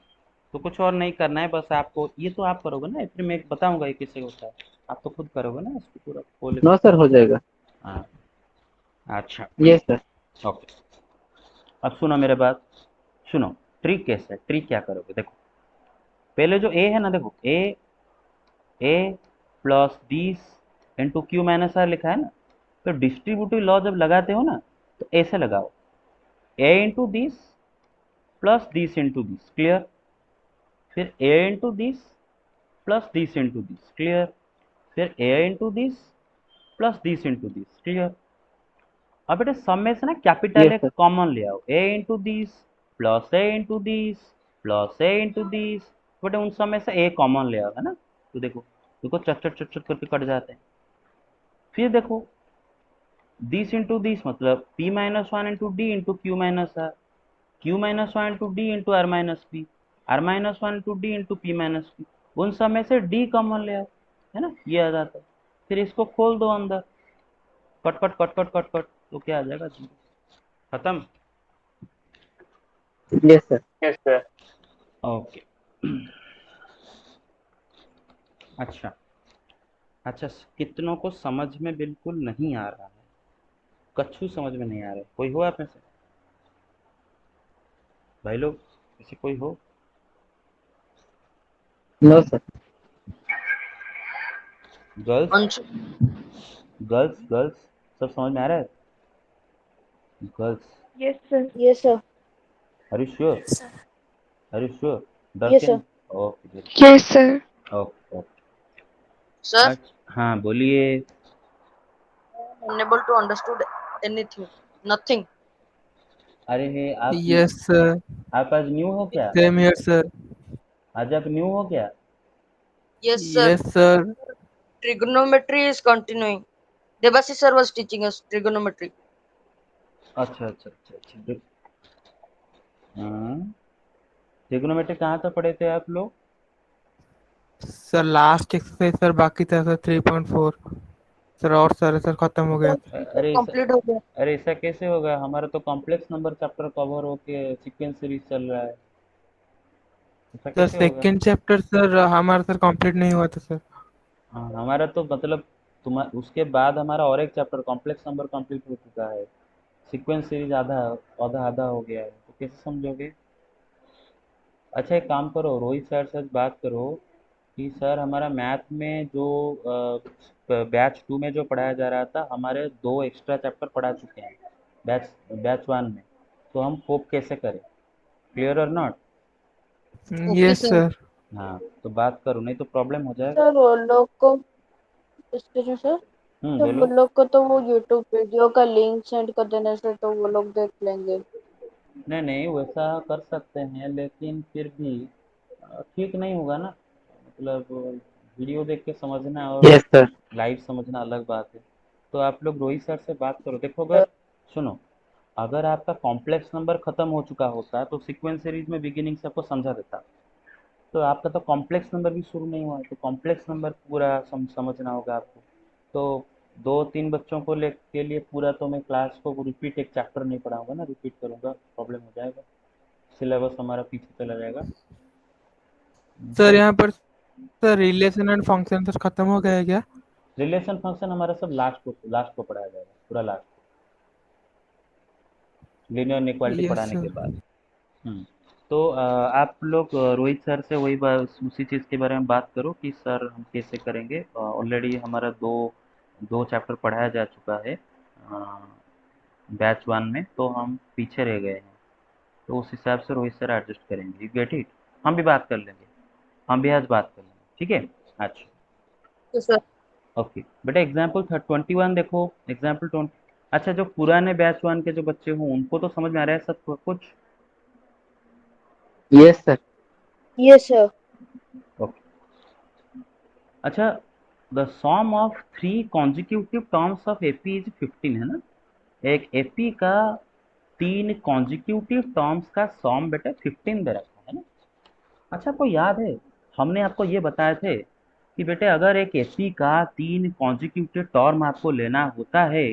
तो कुछ और नहीं करना है, बस आपको ये तो आप करोगे ना, फिर मैं बताऊंगा ये कैसे होता है, आप तो खुद करोगे ना इसको पूरा खोल के। नो सर, हो जाएगा। हाँ, अच्छा यस ठीक सर। है, ओके। अब सुनो मेरे बात, सुनो। ट्रिक कैसे है, ट्रिक क्या करोगे देखो। पहले जो ए है ना, देखो ए प्लस 20 × Q - R लिखा है ना, तो डिस्ट्रीब्यूटिव लॉ जब लगाते हो ना, तो ऐसे लगाओ, a × 20 प्लस 20 × 20, क्लियर? फिर a × 20 प्लस 20 × 20, क्लियर? फिर a × 20 प्लस 20 × 20, क्लियर? अब बेटा सब में से ना कैपिटल यस ए सर। कॉमन ले आओ, a × 20 plus a × 20 plus a × 20, बेटा उन सब में से ए कॉमन ले आओ, है ना? तो देखो देखो, चट चट चट चट करके कट जाते हैं। फिर देखो 20 × 20 मतलब P - 1 × D × Q - R, Q - 1 × D × R - P, R - 1 × D × P - P, उन सब में से डी कॉमन ले आओ, है ना? ये आ जाता है। फिर इसको खोल दो अंदर, cut cut cut cut cut cut, तो क्या आ जाएगा? 0। खत्म। Yes sir. Yes sir. Okay. अच्छा अच्छा, कितनों को समझ में बिल्कुल नहीं आ रहा है, कच्छू समझ में नहीं आ रहा है? कोई हो आप में से भाई लोग, ऐसे कोई हो? No sir. Girls, Anshu. Girls girls, सब समझ में आ रहा है? Girls, Yes, sir. Yes, sir. Are you sure? Are you sure? डर Yes, के sir. नहीं? Okay, Yes, sir. Okay okay. Sir, अच्छा हाँ बोलिए। unable to understood anything. Nothing. अरे है आप, Yes, sir. आप आज न्यू हो क्या? Same here, sir. आज आप न्यू हो क्या? Yes, sir. Yes, sir. Trigonometry is continuing. Debasi sir was teaching us trigonometry. अच्छा अच्छा अच्छा अच्छा, हाँ, ट्रिग्नोमेट्री कहाँ तक पढ़े थे आप लोग? सर लास्ट एक्सरसाइज सर बाकी था सर 3.4 सर, और सर खत्म हो गया था। अरे ऐसा, Complete हो गया। अरे ऐसा कैसे होगा? हमारा तो कॉम्प्लेक्स नंबर चैप्टर कवर होके सीक्वेंस सीरीज चल रहा है, ऐसा सर कैसे होगा? सेकंड चैप्टर सर हमारा सर कंप्लीट नहीं हुआ था सर। हाँ, हमारा तो मतलब तुम्हारा उसके बाद हमारा और एक चैप्टर कॉम्प्लेक्स नंबर कंप्लीट हो चुका है, सीक्वेंस सीरीज आधा आधा आधा हो गया है, तो कैसे समझोगे? अच्छा एक काम करो, रोहित सर से बात करो कि सर हमारा मैथ में जो बैच 2 में जो पढ़ाया जा रहा था, हमारे 2 एक्स्ट्रा चैप्टर पढ़ा चुके हैं बैच बैच 1 में, तो हम कोप कैसे करें? क्लियर और not? Okay, yes sir. Sir. हाँ, तो बात करो, नहीं तो प्रॉब्लम हो जाएगा। सर वो लोग को excuse me, सर तो वो बोलो। लोग को तो वो YouTube वीडियो का लिंक सेंड कर देने से तो वो लोग देख लेंगे। नहीं नहीं, वैसा कर सकते हैं, लेकिन फिर भी ठीक नहीं होगा ना, मतलब वीडियो देख के समझना और यस सर। लाइव समझना अलग बात है। तो आप लोग रोहित सर से बात करो, देखो अगर, सुनो, अगर आपका कॉम्प्लेक्स नंबर खत्म हो चुका होता तो सीक्वेंस सीरीज में बिगिनिंग से आपको समझा देता, तो आपका तो कॉम्प्लेक्स नंबर भी शुरू नहीं हुआ है, तो कॉम्प्लेक्स नंबर पूरा समझना होगा आपको। तो 2-3 बच्चों को ले के लिए पूरा तो मैं क्लास को रिपीट एक चैप्टर नहीं पढ़ाऊंगा ना, रिपीट करूंगा, प्रॉब्लम हो जाएगा, सिलेबस हमारा पीछे चला जाएगा। सर सब यहाँ पर sir relation and function sir खत्म हो गया है क्या? रिलेशन फंक्शन हमारा सब लास्ट को पढ़ाया जाएगा, पूरा लास्ट को, लीनियर इनइक्वालिटी यस पढ़ाने के सर। बाद। तो आप लोग रोहित सर से वही बात, उसी चीज़ के बारे में बात करो कि सर हम कैसे करेंगे। ऑलरेडी हमारा दो दो चैप्टर पढ़ाया जा चुका है बैच 1 में, तो हम पीछे रह गए हैं, तो उस हिसाब से रोहित सर एडजस्ट करेंगे, यू गेट इट? हम भी बात कर लेंगे, हम भी आज बात कर लेंगे, ठीक है? अच्छा, Yes, sir. ओके बेटा, एग्जाम्पल 21 देखो, एग्जाम्पल 20। अच्छा, जो पुराने बैच 1 के जो बच्चे हों उनको तो समझ में आ रहा है सब कुछ? Yes sir. Yes, sir. Okay. अच्छा, the sum of 3 consecutive terms of AP is 15, है ना? एक एपी का तीन कॉन्जिक्यूटिव टर्म्स का सॉम बेटे 15 दे रखा है ना। अच्छा, आपको याद है हमने आपको ये बताए थे कि बेटे अगर एक एपी का तीन कॉन्जिक्यूटिव टर्म आपको लेना होता है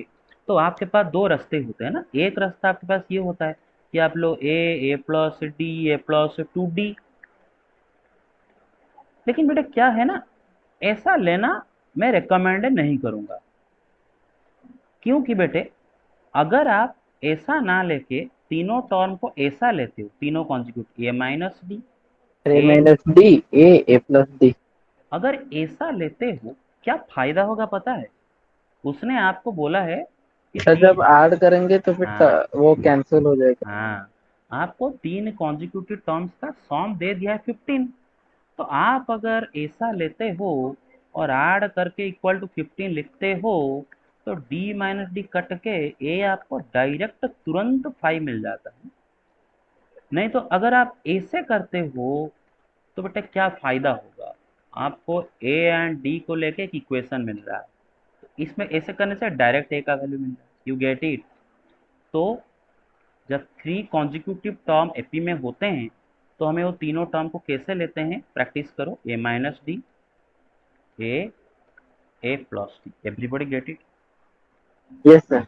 तो आपके पास दो रास्ते होते हैं ना। एक रास्ता आपके पास ये होता है कि आप लो ए plus D, a plus 2D। लेकिन बेटे क्या है ना, ऐसा लेना मैं रिकमेंड नहीं करूंगा। क्योंकि बेटे अगर आप ऐसा ना लेके तीनों टर्म को ऐसा लेते हो, तीनों consecutive A minus d, A A, minus d, a plus D. अगर ऐसा लेते हो क्या फायदा होगा पता है? उसने आपको बोला है कि सर जब ऐड करेंगे तो फिर हाँ वो कैंसिल हो जाएगा। हाँ, आपको तीन कॉन्जिक्यूटिव टर्म्स का सॉम दे दिया है 15। तो आप अगर ऐसा लेते हो और ऐड करके इक्वल टू 15 लिखते हो तो डी माइनस डी कट के ए आपको डायरेक्ट तुरंत 5 मिल जाता है। नहीं तो अगर आप ऐसे करते हो तो बेटा क्या फायदा होगा? आपको ए एंड डी को लेके एक इक्वेशन मिल रहा है, तो इसमें ऐसे करने से डायरेक्ट ए का वैल्यू मिल रहा है। You get it? तो जब थ्री कॉन्जिक्यूटिव टर्म एपी में होते हैं तो हमें वो तीनों टर्म को कैसे लेते हैं, प्रैक्टिस करो। A minus d, a plus d, everybody get it? Yes sir.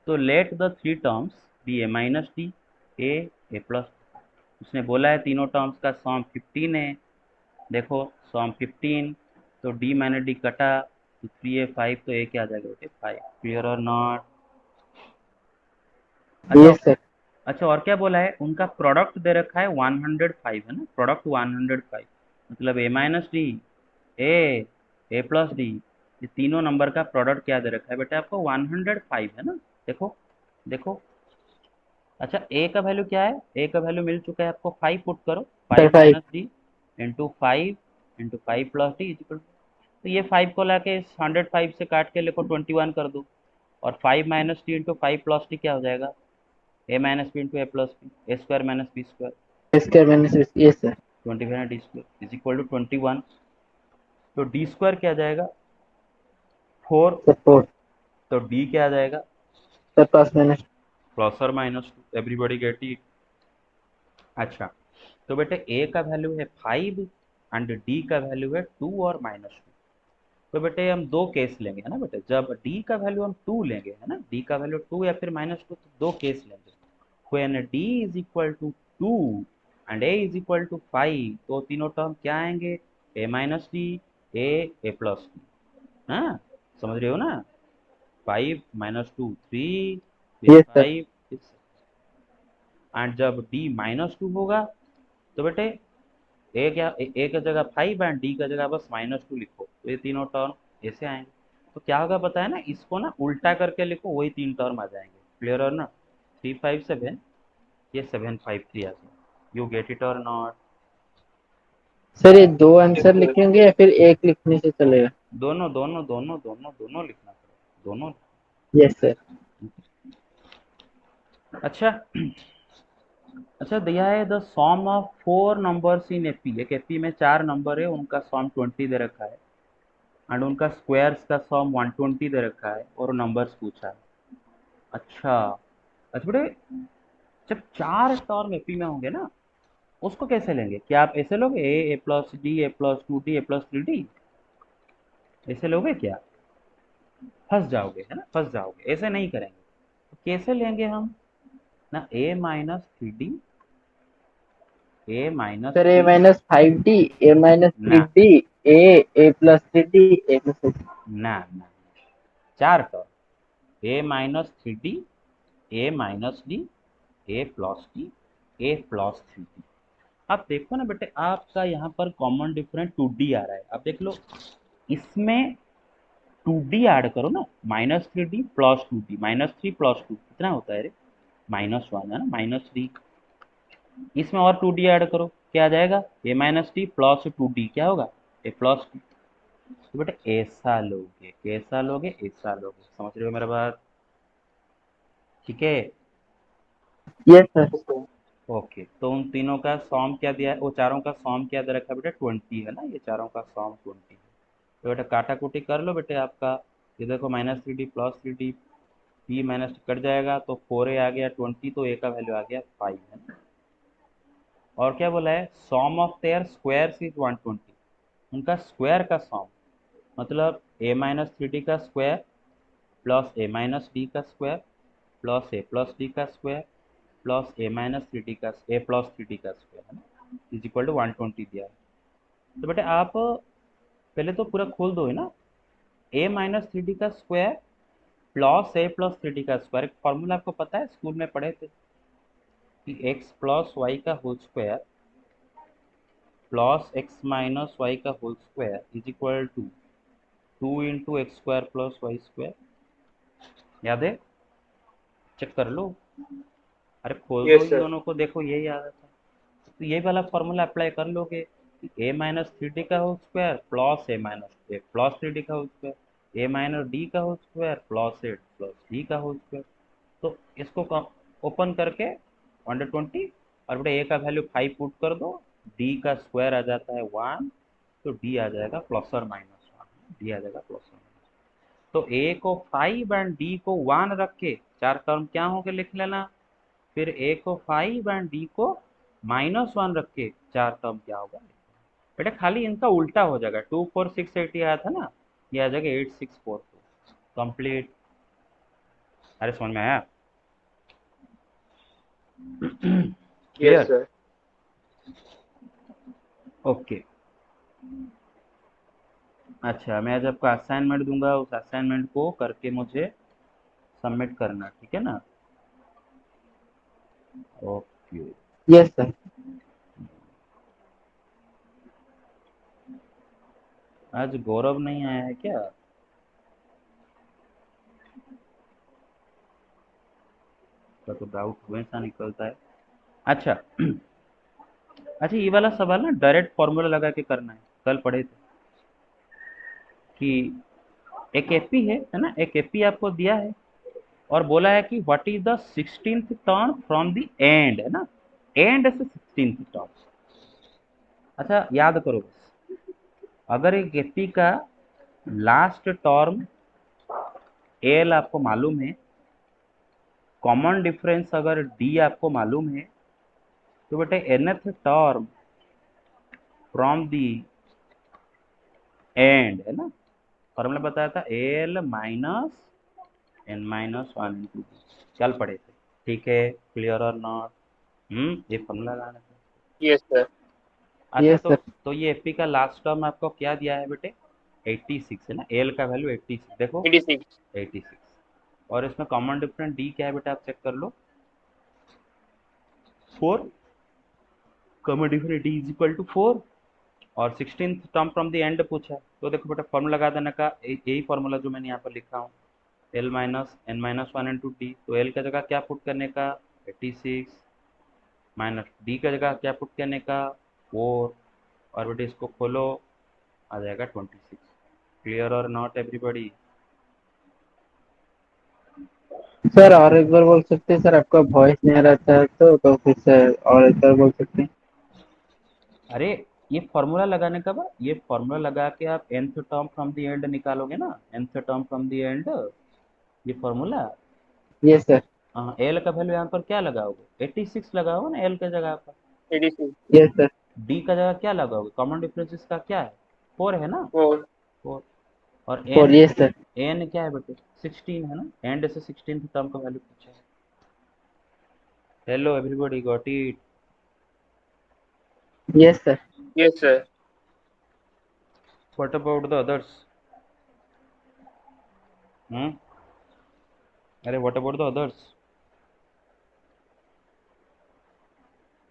तो let the three terms be a minus d, a plus. उसने बोला है तीनों टर्म्स का सॉम 15 है। देखो सॉम 15, तो डी माइनस डी कटा तो 3a 5, तो ए क्या आ जाएगा बेटे 5। क्लियर और नॉट? अच्छा, यस सर। अच्छा और क्या बोला है, उनका प्रोडक्ट दे रखा है 105 है ना, प्रोडक्ट 105। मतलब ए माइनस डी, ए ए प्लस डी, ये तीनों नंबर का प्रोडक्ट क्या दे रखा है बेटा आपको 105 है ना। देखो देखो। अच्छा ए का वैल्यू क्या है? ए का वैल्यू मिल चुका है आपको, 5 पुट करो। Sir 5 5। Minus d into 5 into 5 plus D equal, तो ये 5 को लाके 105 से काट के लिखो 21 कर दो। और 5 minus d into 5 plus d क्या हो जाएगा? A minus b into a plus b, a square minus b square, square minus yes sir. 25 d square is equal to 21। तो डी स्क्वायर क्या आ जाएगा? 4। सपोर्ट। तो डी क्या आ जाएगा? Sir plus minus. प्लस और माइनस 2, एवरीबॉडी गेट इट? अच्छा, तो बेटे ए का वैल्यू है 5 एंड डी का वैल्यू है 2 और -2। तो बेटे हम दो केस लेंगे है ना बेटे, जब डी का वैल्यू हम 2 लेंगे है ना, डी का वैल्यू 2 या फिर -2, तो दो केस लेंगे। When d is equal to 2 and a is equal to 5, तो तीनों टर्म क्या आएंगे? A minus d, a plus d. हाँ, समझ रहे हो ना? 5 -2 3, फिर यस सर। 5, एंड जब डी -2 होगा तो बेटे ए क्या, ए का जगह 5 एंड डी का जगह बस -2 लिखो, तो ये तीनों टर्म ऐसे आएंगे। तो क्या होगा पता है ना, इसको ना उल्टा करके लिखो, वही तीन टर्म आ जाएंगे। क्लियर और ना? 357, ये 753 आ जाए। यू गेट इट और नॉट? सर ये दो आंसर लिखेंगे या फिर एक लिखने से चलेगा? दोनों दोनों दोनों दोनों दोनों लिखना पड़ेगा, दोनों। Yes sir. अच्छा अच्छा, दिया है the sum of 4 numbers in AP. एक एपी में 4 नंबर है, उनका सॉम 20 दे रखा है एंड उनका स्क्वायर्स का सॉम 120 दे रखा है और नंबर्स पूछा है। अच्छा अच्छा बेटे, जब 4 टर्म एपी में होंगे ना, उसको कैसे लेंगे? क्या आप ऐसे लोगे ए plus D, a plus 2D, A plus 3D? ऐसे लोगे क्या? फंस जाओगे है ना, फंस जाओगे, ऐसे नहीं करेंगे। तो कैसे लेंगे हम ना? ए माइनस 3D, ए माइनस सर ए 3, माइनस 5D, ए माइनस थ्री ना D a plus 3D, A plus. ना ना, 4 term, A minus 3D, A minus d, a plus D, a plus 3D। आप देखो ना बेटे, आपका यहाँ पर कॉमन डिफरेंस 2D आ रहा है। आप देख लो, इसमें 2D ऐड करो ना, -3D प्लस 2D, -3 प्लस 2 कितना होता है रे? -1 है ना, -3। इसमें और 2D ऐड करो, क्या आ जाएगा? A minus D plus 2D क्या होगा? A plus 2। तो बेटे ऐसा लोगे, कैसा लोगे? ऐसा लोगे। समझ रहे हो मेरा बात? ठीक है? Yes sir. ओके, तो उन तीनों का सॉम क्या दिया है, वो चारों का सॉम क्या दे रखा है बेटा? 20 है ना, ये चारों का सॉम 20 है। तो बेटा काटा कुटी कर लो बेटे आपका। ये देखो -3D plus 3D, p minus cut जाएगा तो 4a आ गया 20, तो a का वैल्यू आ गया 5 है ना। और क्या बोला है, sum of their squares is 120, उनका स्क्वायर का सॉम, मतलब a माइनस थ्री डी का square plus a minus d का square plus a plus d का square plus a minus three d का a प्लस थ्री डी का square है ना, इज इक्वल टू 120 दिया है। तो बेटे आप पहले तो पूरा खोल दो है ना, a माइनस थ्री डी का square plus a plus three d का स्क्वायर, एक फॉर्मूला आपको पता है, स्कूल में पढ़े थे कि x प्लस वाई का whole square plus x minus y का whole square is equal to 2 into x square plus y square. याद है, चेक कर लो, अरे खोल दो यस इन सर। दोनों को, देखो ये याद आता है। तो ये वाला फॉर्मूला अप्लाई कर लोगे, ए माइनस थ्री डी का होल स्क्वायर प्लस ए माइनस ए प्लस थ्री डी का होल स्क्वायर, ए माइनस डी का whole square plus a plus d का होल स्क्वायर। तो इसको ओपन करके 120, और बेटा ए का वैल्यू 5 पुट कर दो, डी का स्क्वायर आ जाता है 1, तो डी आ जाएगा प्लस और माइनस 1, डी आ जाएगा प्लस और माइनस। तो ए को 5 एंड डी को 1 रख के चार टर्म क्या होंगे लिख लेना, फिर ए को 5 एंड डी को -1 रख के चार टर्म क्या होगा बेटा, खाली इनका उल्टा हो जाएगा, 24680 आया था ना, ये आ जाएगा 8644, कंप्लीट। अरे समझ में आया? Yes clear? सर। ओके। अच्छा, मैं जब आपको असाइनमेंट दूंगा, उस असाइनमेंट को करके मुझे सबमिट करना, ठीक है ना? ओके। Yes sir. आज गौरव नहीं आया है क्या? का तो डाउट हमेशा निकलता है। अच्छा अच्छा, ये वाला सवाल ना डायरेक्ट फॉर्मूला लगा के करना है, कल पढ़े थे कि एक एपी है ना, एक एपी आपको दिया है और बोला है कि what is the 16th term from the end, है ना, एंड से 16th टर्म। अच्छा याद करो, अगर एक एपी का लास्ट टर्म एल आपको मालूम है, कॉमन डिफरेंस अगर डी आपको मालूम है, तो बेटे nth term from the end, है ना, फॉर्मूला बताया था l minus n minus one into d, कल पढ़े थे, ठीक है? क्लियर और नॉट? ये फॉर्मूला लगाना था। Yes sir. अच्छा यस सर। तो ये एपी का लास्ट टर्म आपको क्या दिया है बेटे, 86 है ना, एल का वैल्यू 86, देखो 86। 86, और इसमें कॉमन डिफरेंस डी क्या है बेटा, आप चेक कर लो, 4, common difference d is equal to 4, और 16th term from the end पूछा है, तो देखो बेटा फॉर्मूला लगा देने का, यही फॉर्मूला जो मैंने यहाँ पर लिखा हूँ, l minus n minus one into d, तो एल का जगह क्या पुट करने का 86, माइनस डी का जगह क्या पुट करने का 4, और बेटे इसको खोलो, आ जाएगा 26। क्लियर और नॉट एवरीबॉडी? सर और एक बार बोल सकते हैं सर, आपका वॉइस नहीं आ रहा था तो फिर सर और एक बार बोल सकते हैं? अरे ये फॉर्मूला लगाने का बाद, ये फॉर्मूला लगा के आप nth term from the end निकालोगे ना, nth term from the end, ये फॉर्मूला, यस सर। हाँ, एल का वैल्यू यहाँ पर क्या लगाओगे, 86 लगाओगे ना एल के जगह पर, 86। Yes sir. डी का जगह क्या लगाओगे, कॉमन डिफरेंस इसका क्या है, 4 है ना, 4। 4, और और एन, यस सर। एन क्या है बेटे 16 है ना, एंड से 16th टर्म का वैल्यू पूछा है। Hello everybody, got it? Yes sir. Yes sir. What about the others? अरे what about the others?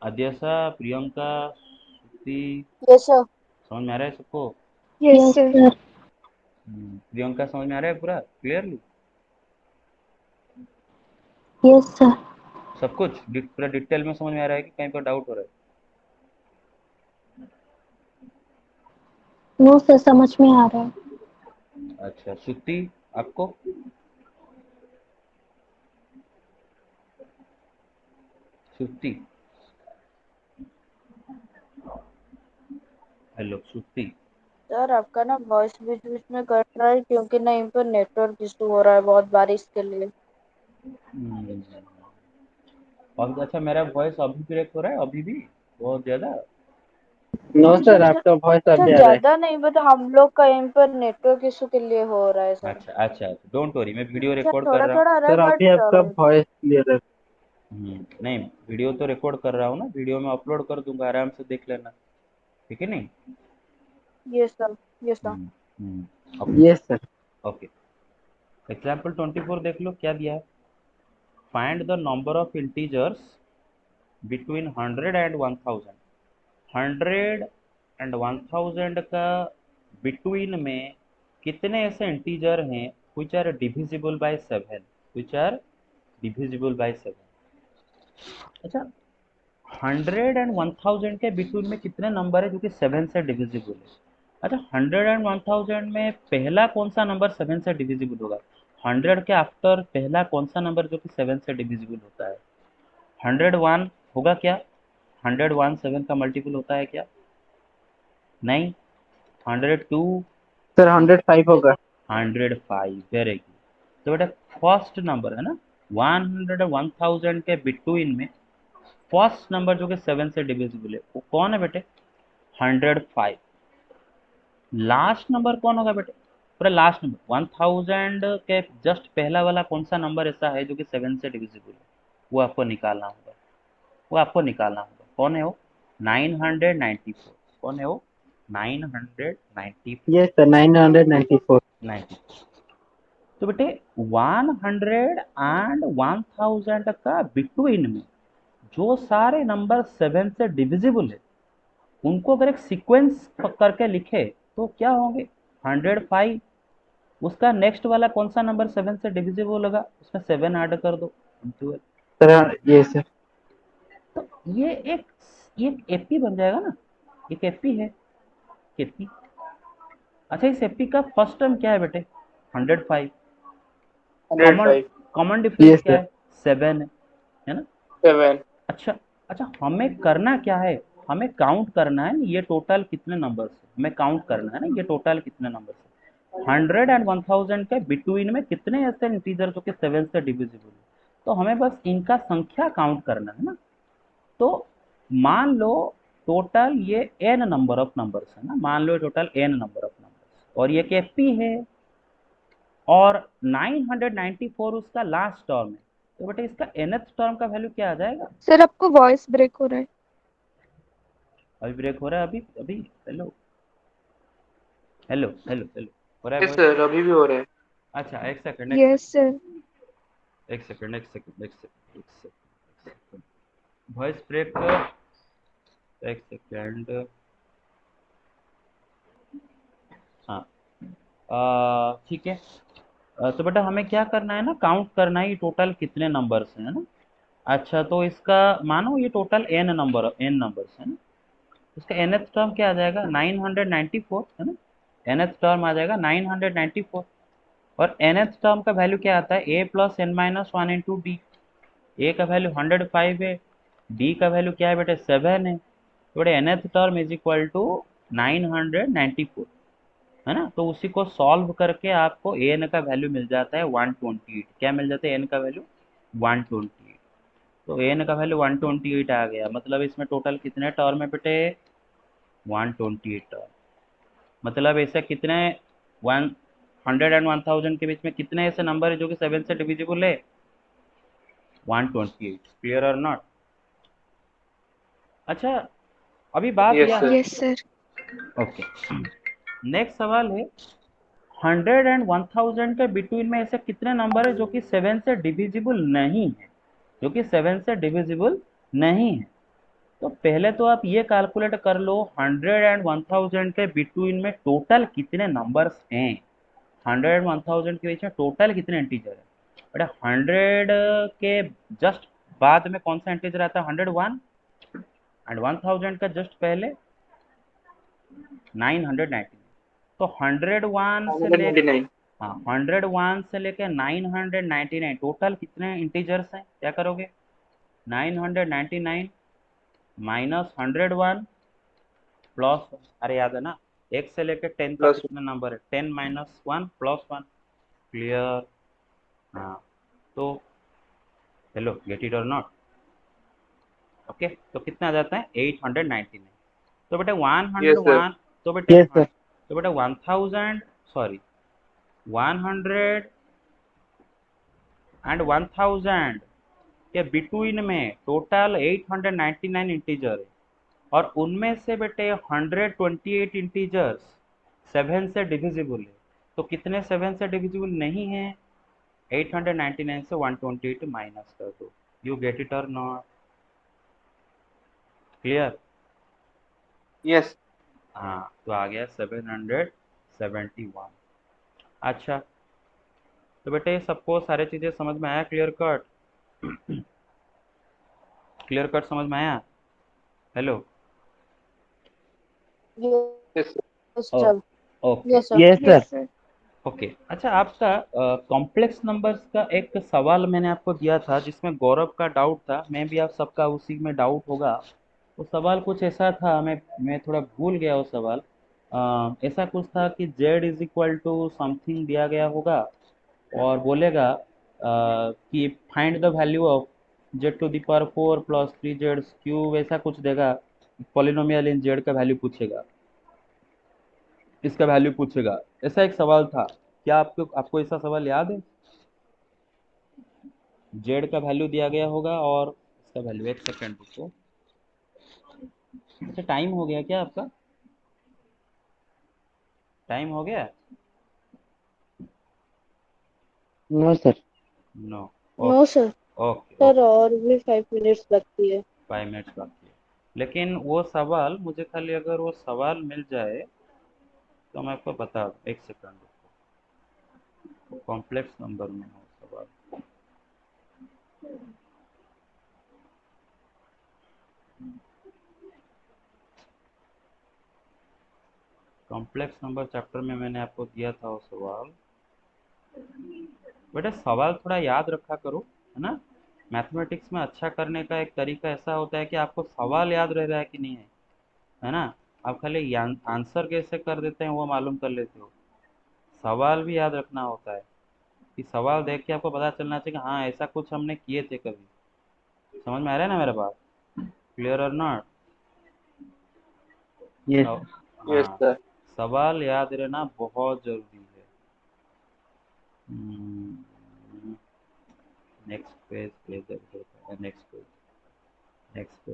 Adyasha, Priyanka, Shruti, Yes, sir. समझ में आ रहा है सबको? Yes, sir. प्रियंका समझ में आ रहा है पूरा क्लियरली यस सर। सब कुछ, पूरा डिटेल में समझ में आ रहा है कि कहीं पर डाउट हो रहा नो सर, समझ में आ रहा है। है? अच्छा श्रुति, आपको? श्रुति, हेलो श्रुति, सर आपका ना वॉइस बीच बीच में कट रहा है क्योंकि ना इन पर नेटवर्क इशू हो रहा है बहुत बारिश के लिए। और अच्छा, मेरा वॉइस अभी ब्रेक हो रहा है अभी भी बहुत ज्यादा? नो सर, आपका वॉइस सर अभी आ रहा है। ज्यादा नहीं, बट हम लोग का यहाँ पर नेटवर्क इशू के लिए हो रहा है सर। अच्छा अच्छा अच्छा, डोंट वरी, मैं वीडियो सर रिकॉर्ड कर थोड़ा रहा हूँ। थोड़ा आ रहा है सर अभी आपका बट वॉइस क्लियर है। नहीं, वीडियो तो रिकॉर्ड कर रहा हूँ ना, वीडियो में अपलोड कर दूंगा, आराम से देख लेना, ठीक है नहीं? ये सर, ये sir. Okay yes sir. Okay. Example 24 देख लो क्या दिया है। Find the number of integers between 100 and 1000। 100 and 1000 का बिटवीन में कितने ऐसे इंटीजर हैं which are divisible by 7, which are divisible by 7? अच्छा, 100 एंड 1000 के बिटवीन में कितने नंबर है जो कि 7 से डिविजिबल है? अच्छा, 100 एंड 1000 में पहला कौन सा नंबर 7 से डिविजिबल होगा? 100 के आफ्टर पहला कौन सा नंबर जो कि 7 से डिविजिबल होता है? 101 होगा क्या? 101 7 का मल्टीपल होता है क्या? नहीं। 102? सर 105 होगा। 105, वेरी गुड। तो बेटा फर्स्ट नंबर है ना, 100 और 1000 के बिटवीन में फर्स्ट नंबर जो कि 7 से डिविजिबल है वो कौन है बेटे? 105। लास्ट नंबर कौन होगा बेटे? पूरा लास्ट नंबर 1000 के जस्ट पहला वाला कौन सा नंबर ऐसा है जो कि 7 से डिविजिबल है? वो आपको निकालना होगा, वो आपको निकालना होगा। कौन है वो? 994। कौन है वो? 994। Yes sir, 994। 90। तो बेटे 100 एंड 1000 का बिटवीन में जो सारे नंबर 7 से डिविजिबल है उनको अगर एक सीक्वेंस करके लिखे तो क्या होंगे? 105, उसका नेक्स्ट वाला कौन सा नंबर 7 से डिविजिबल होगा, उसमें 7 ऐड कर दो, 12। सर ये सर। तो ये एक एपी बन जाएगा ना, एक एपी है, एपी। अच्छा, इस एपी का फर्स्ट टर्म क्या है बेटे? 105। कॉमन 105। कॉमन डिफरेंस यस क्या सर। है? 7 है ना? 7। अच्छा अच्छा, हमें करना क्या है? हमें काउंट करना है ये टोटल कितने नंबर्स है, हमें काउंट करना है ना ये टोटल कितने नंबर्स है। 100 एंड 1000 के बिटवीन में कितने ऐसे इंटीजर जो कि 7 से डिविजिबल है, तो हमें बस इनका संख्या काउंट करना है ना। तो मान लो टोटल ये n नंबर ऑफ नंबर्स है ना, मान लो total n number of numbers और ये केपी है और 994 उसका लास्ट टर्म है। तो बेटा इसका nth टर्म का वैल्यू क्या आ जाएगा? सर आपको वॉइस ब्रेक हो रहा है। अभी ब्रेक हो रहा है? अभी अभी हेलो हेलो हेलो हेलो, हो रहा है यस वॉइस? सर, अभी भी हो रहा है। अच्छा, एक सेकंड एक यस सेकंड सर। एक सेकंड एक सेकंड एक सेकंड एक सेकंड एक सेकंड, वॉइस ब्रेक, एक सेकंड। हाँ, ठीक है। तो बेटा हमें क्या करना है ना, काउंट करना है ये टोटल कितने नंबर्स हैं, है ना। अच्छा, तो इसका मानो ये टोटल एन नंबर्स है ना, इसका nth टर्म क्या आ जाएगा? 994 है ना, nth टर्म आ जाएगा 994। और nth टर्म का वैल्यू क्या आता है? a plus n minus one into d. A का वैल्यू 105 है, डी का वैल्यू क्या है बेटे? 7 है। तो बेटे nth term is equal to 994, है ना। तो उसी को सॉल्व करके आपको एन का वैल्यू मिल जाता है 128। क्या मिल जाता है एन का वैल्यू? 128। तो एन का वैल्यू 128 आ गया, मतलब इसमें टोटल कितने टर्म है बेटे? 128 टर्म। मतलब ऐसे कितने 100 एंड 1000 के बीच में कितने ऐसे नंबर है जो कि 7 से डिविजिबल है? 128। क्लियर और नॉट? अच्छा, अभी बात यस यह sir. Yes sir. Okay, next सवाल है 100 एंड 1000 के बिटवीन में ऐसे कितने नंबर है जो कि 7 से डिविजिबल नहीं है, जो कि 7 से डिविजिबल नहीं है। तो पहले तो आप ये कैलकुलेट कर लो 100 एंड 1000 के बिटवीन में टोटल कितने नंबर्स हैं। 100 एंड 1000 के बीच में टोटल कितने इंटीजर है? बेटा 100 के जस्ट बाद में कौन सा इंटीजर आता है? 101। एंड 1000 का जस्ट पहले 999। तो 101 से ले 199। हाँ 101 से लेके 999 टोटल कितने इंटीजर्स हैं? क्या करोगे? 999 माइनस 101 प्लस, अरे याद है ना, एक से लेके 10 तक प्लस कितने नंबर है? 10 माइनस 1 प्लस 1। क्लियर? हाँ, तो हेलो, गेट इट और नॉट? ओके, तो कितना आ जाता है 899। तो बेटा यस सर 101, तो बेटा यस सर। तो बेटा 1000, सॉरी 100 एंड 1000 के बिटवीन में टोटल 899 इंटीजर है, और उनमें से बेटे 128 इंटीजर्स 7 से डिविजिबल है। तो कितने 7 से डिविजिबल नहीं है? 899 से 128 माइनस कर दो। यू गेट इट और नॉट? क्लियर? यस हाँ, तो आ गया 771। अच्छा, तो बेटे सबको सारी चीज़ें समझ में आया? Clear cut? क्लियर कट समझ में आया? हेलो? यस यस ओ, sir. Okay yes sir. Yes sir. Okay. अच्छा, आपका कॉम्प्लेक्स नंबर्स का एक सवाल मैंने आपको दिया था जिसमें गौरव का डाउट था, मैं भी आप सबका उसी में डाउट होगा। वो सवाल कुछ ऐसा था, मैं थोड़ा भूल गया वो सवाल। ऐसा कुछ था कि z is equal to something दिया गया होगा, और बोलेगा कि find the value of z to the power 4 plus 3z cube, ऐसा कुछ देगा। पॉलिनोमियल इन z का वैल्यू पूछेगा, इसका वैल्यू पूछेगा। ऐसा एक सवाल था। क्या आपको आपको ऐसा सवाल याद है? जेड का वैल्यू दिया गया होगा और इसका वैल्यू, एक सेकेंड रुको। अच्छा, टाइम हो गया क्या आपका? टाइम हो गया? No sir. No? No okay sir. Okay sir okay. और भी 5 मिनट्स लगती है। 5 मिनट्स बाकी है, लेकिन वो सवाल मुझे खाली अगर वो सवाल मिल जाए तो मैं आपको बता दूं। एक सेकेंड रुको, कॉम्प्लेक्स नंबर में हो सवाल। कॉम्प्लेक्स नंबर चैप्टर में मैंने आपको दिया था वो सवाल। बेटा सवाल थोड़ा याद रखा करो, है ना? मैथमेटिक्स में अच्छा करने का एक तरीका ऐसा होता है कि आपको सवाल याद रह रहा है कि नहीं है ना? आप खाली आंसर कैसे कर देते हैं वो मालूम कर लेते हो, सवाल भी याद रखना होता है। कि सवाल देख के आपको पता चलना चाहिए कि हाँ ऐसा कुछ हमने किए थे कभी। समझ में आ रहा है ना मेरा बात? क्लियर और नॉट? यस। यस हाँ, सर सवाल याद रहना बहुत जरूरी है। Next page, next page, next page, next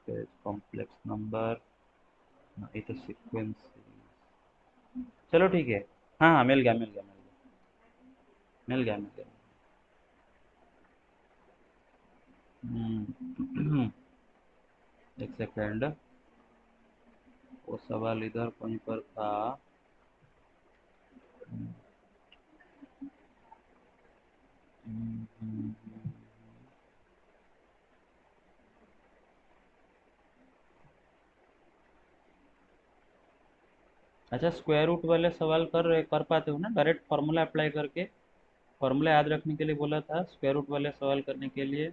page, complex number, ये तो सीक्वेंस। चलो ठीक है। हाँ हाँ, मिल गया मिल गया मिल गया मिल गया मिल गया। एक सेकेंड, वो सवाल इधर कहीं पर था। अच्छा, स्क्वायर रूट वाले सवाल कर पाते हो ना डायरेक्ट फार्मूला अप्लाई करके? फार्मूला याद रखने के लिए बोला था स्क्वायर रूट वाले सवाल करने के लिए।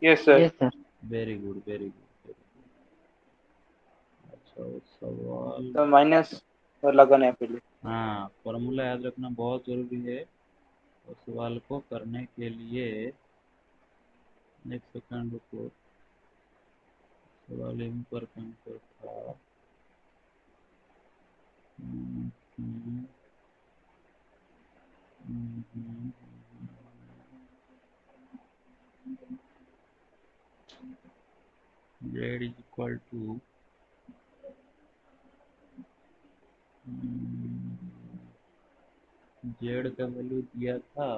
Yes sir yes sir. Very good very good. अच्छा, वो सवाल, तो माइनस और लगाना है पहले। हाँ फार्मूला याद रखना बहुत ज़रूरी है उस सवाल को करने के लिए। एक सेकंड रुको, सवाल यहीं पर कहीं पर था। Hmm, hmm, hmm, z is equal to z का वैल्यू दिया था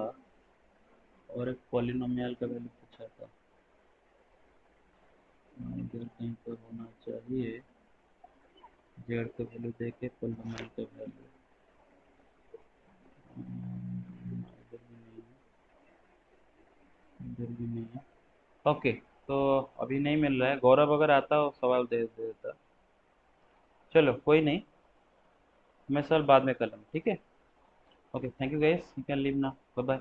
और एक पॉलिनोमियल का वैल्यू पूछा था। इधर कहीं पर होना चाहिए, z का वैल्यू दे के पॉलिनोमियल का वैल्यू। इधर भी नहीं है, इधर भी नहीं है। ओके, तो अभी नहीं मिल रहा है। गौरव अगर आता हो सवाल दे देता। चलो कोई नहीं, मैं सर बाद में कर लूँ, ठीक है? Okay, thank you guys, you can leave now, bye bye.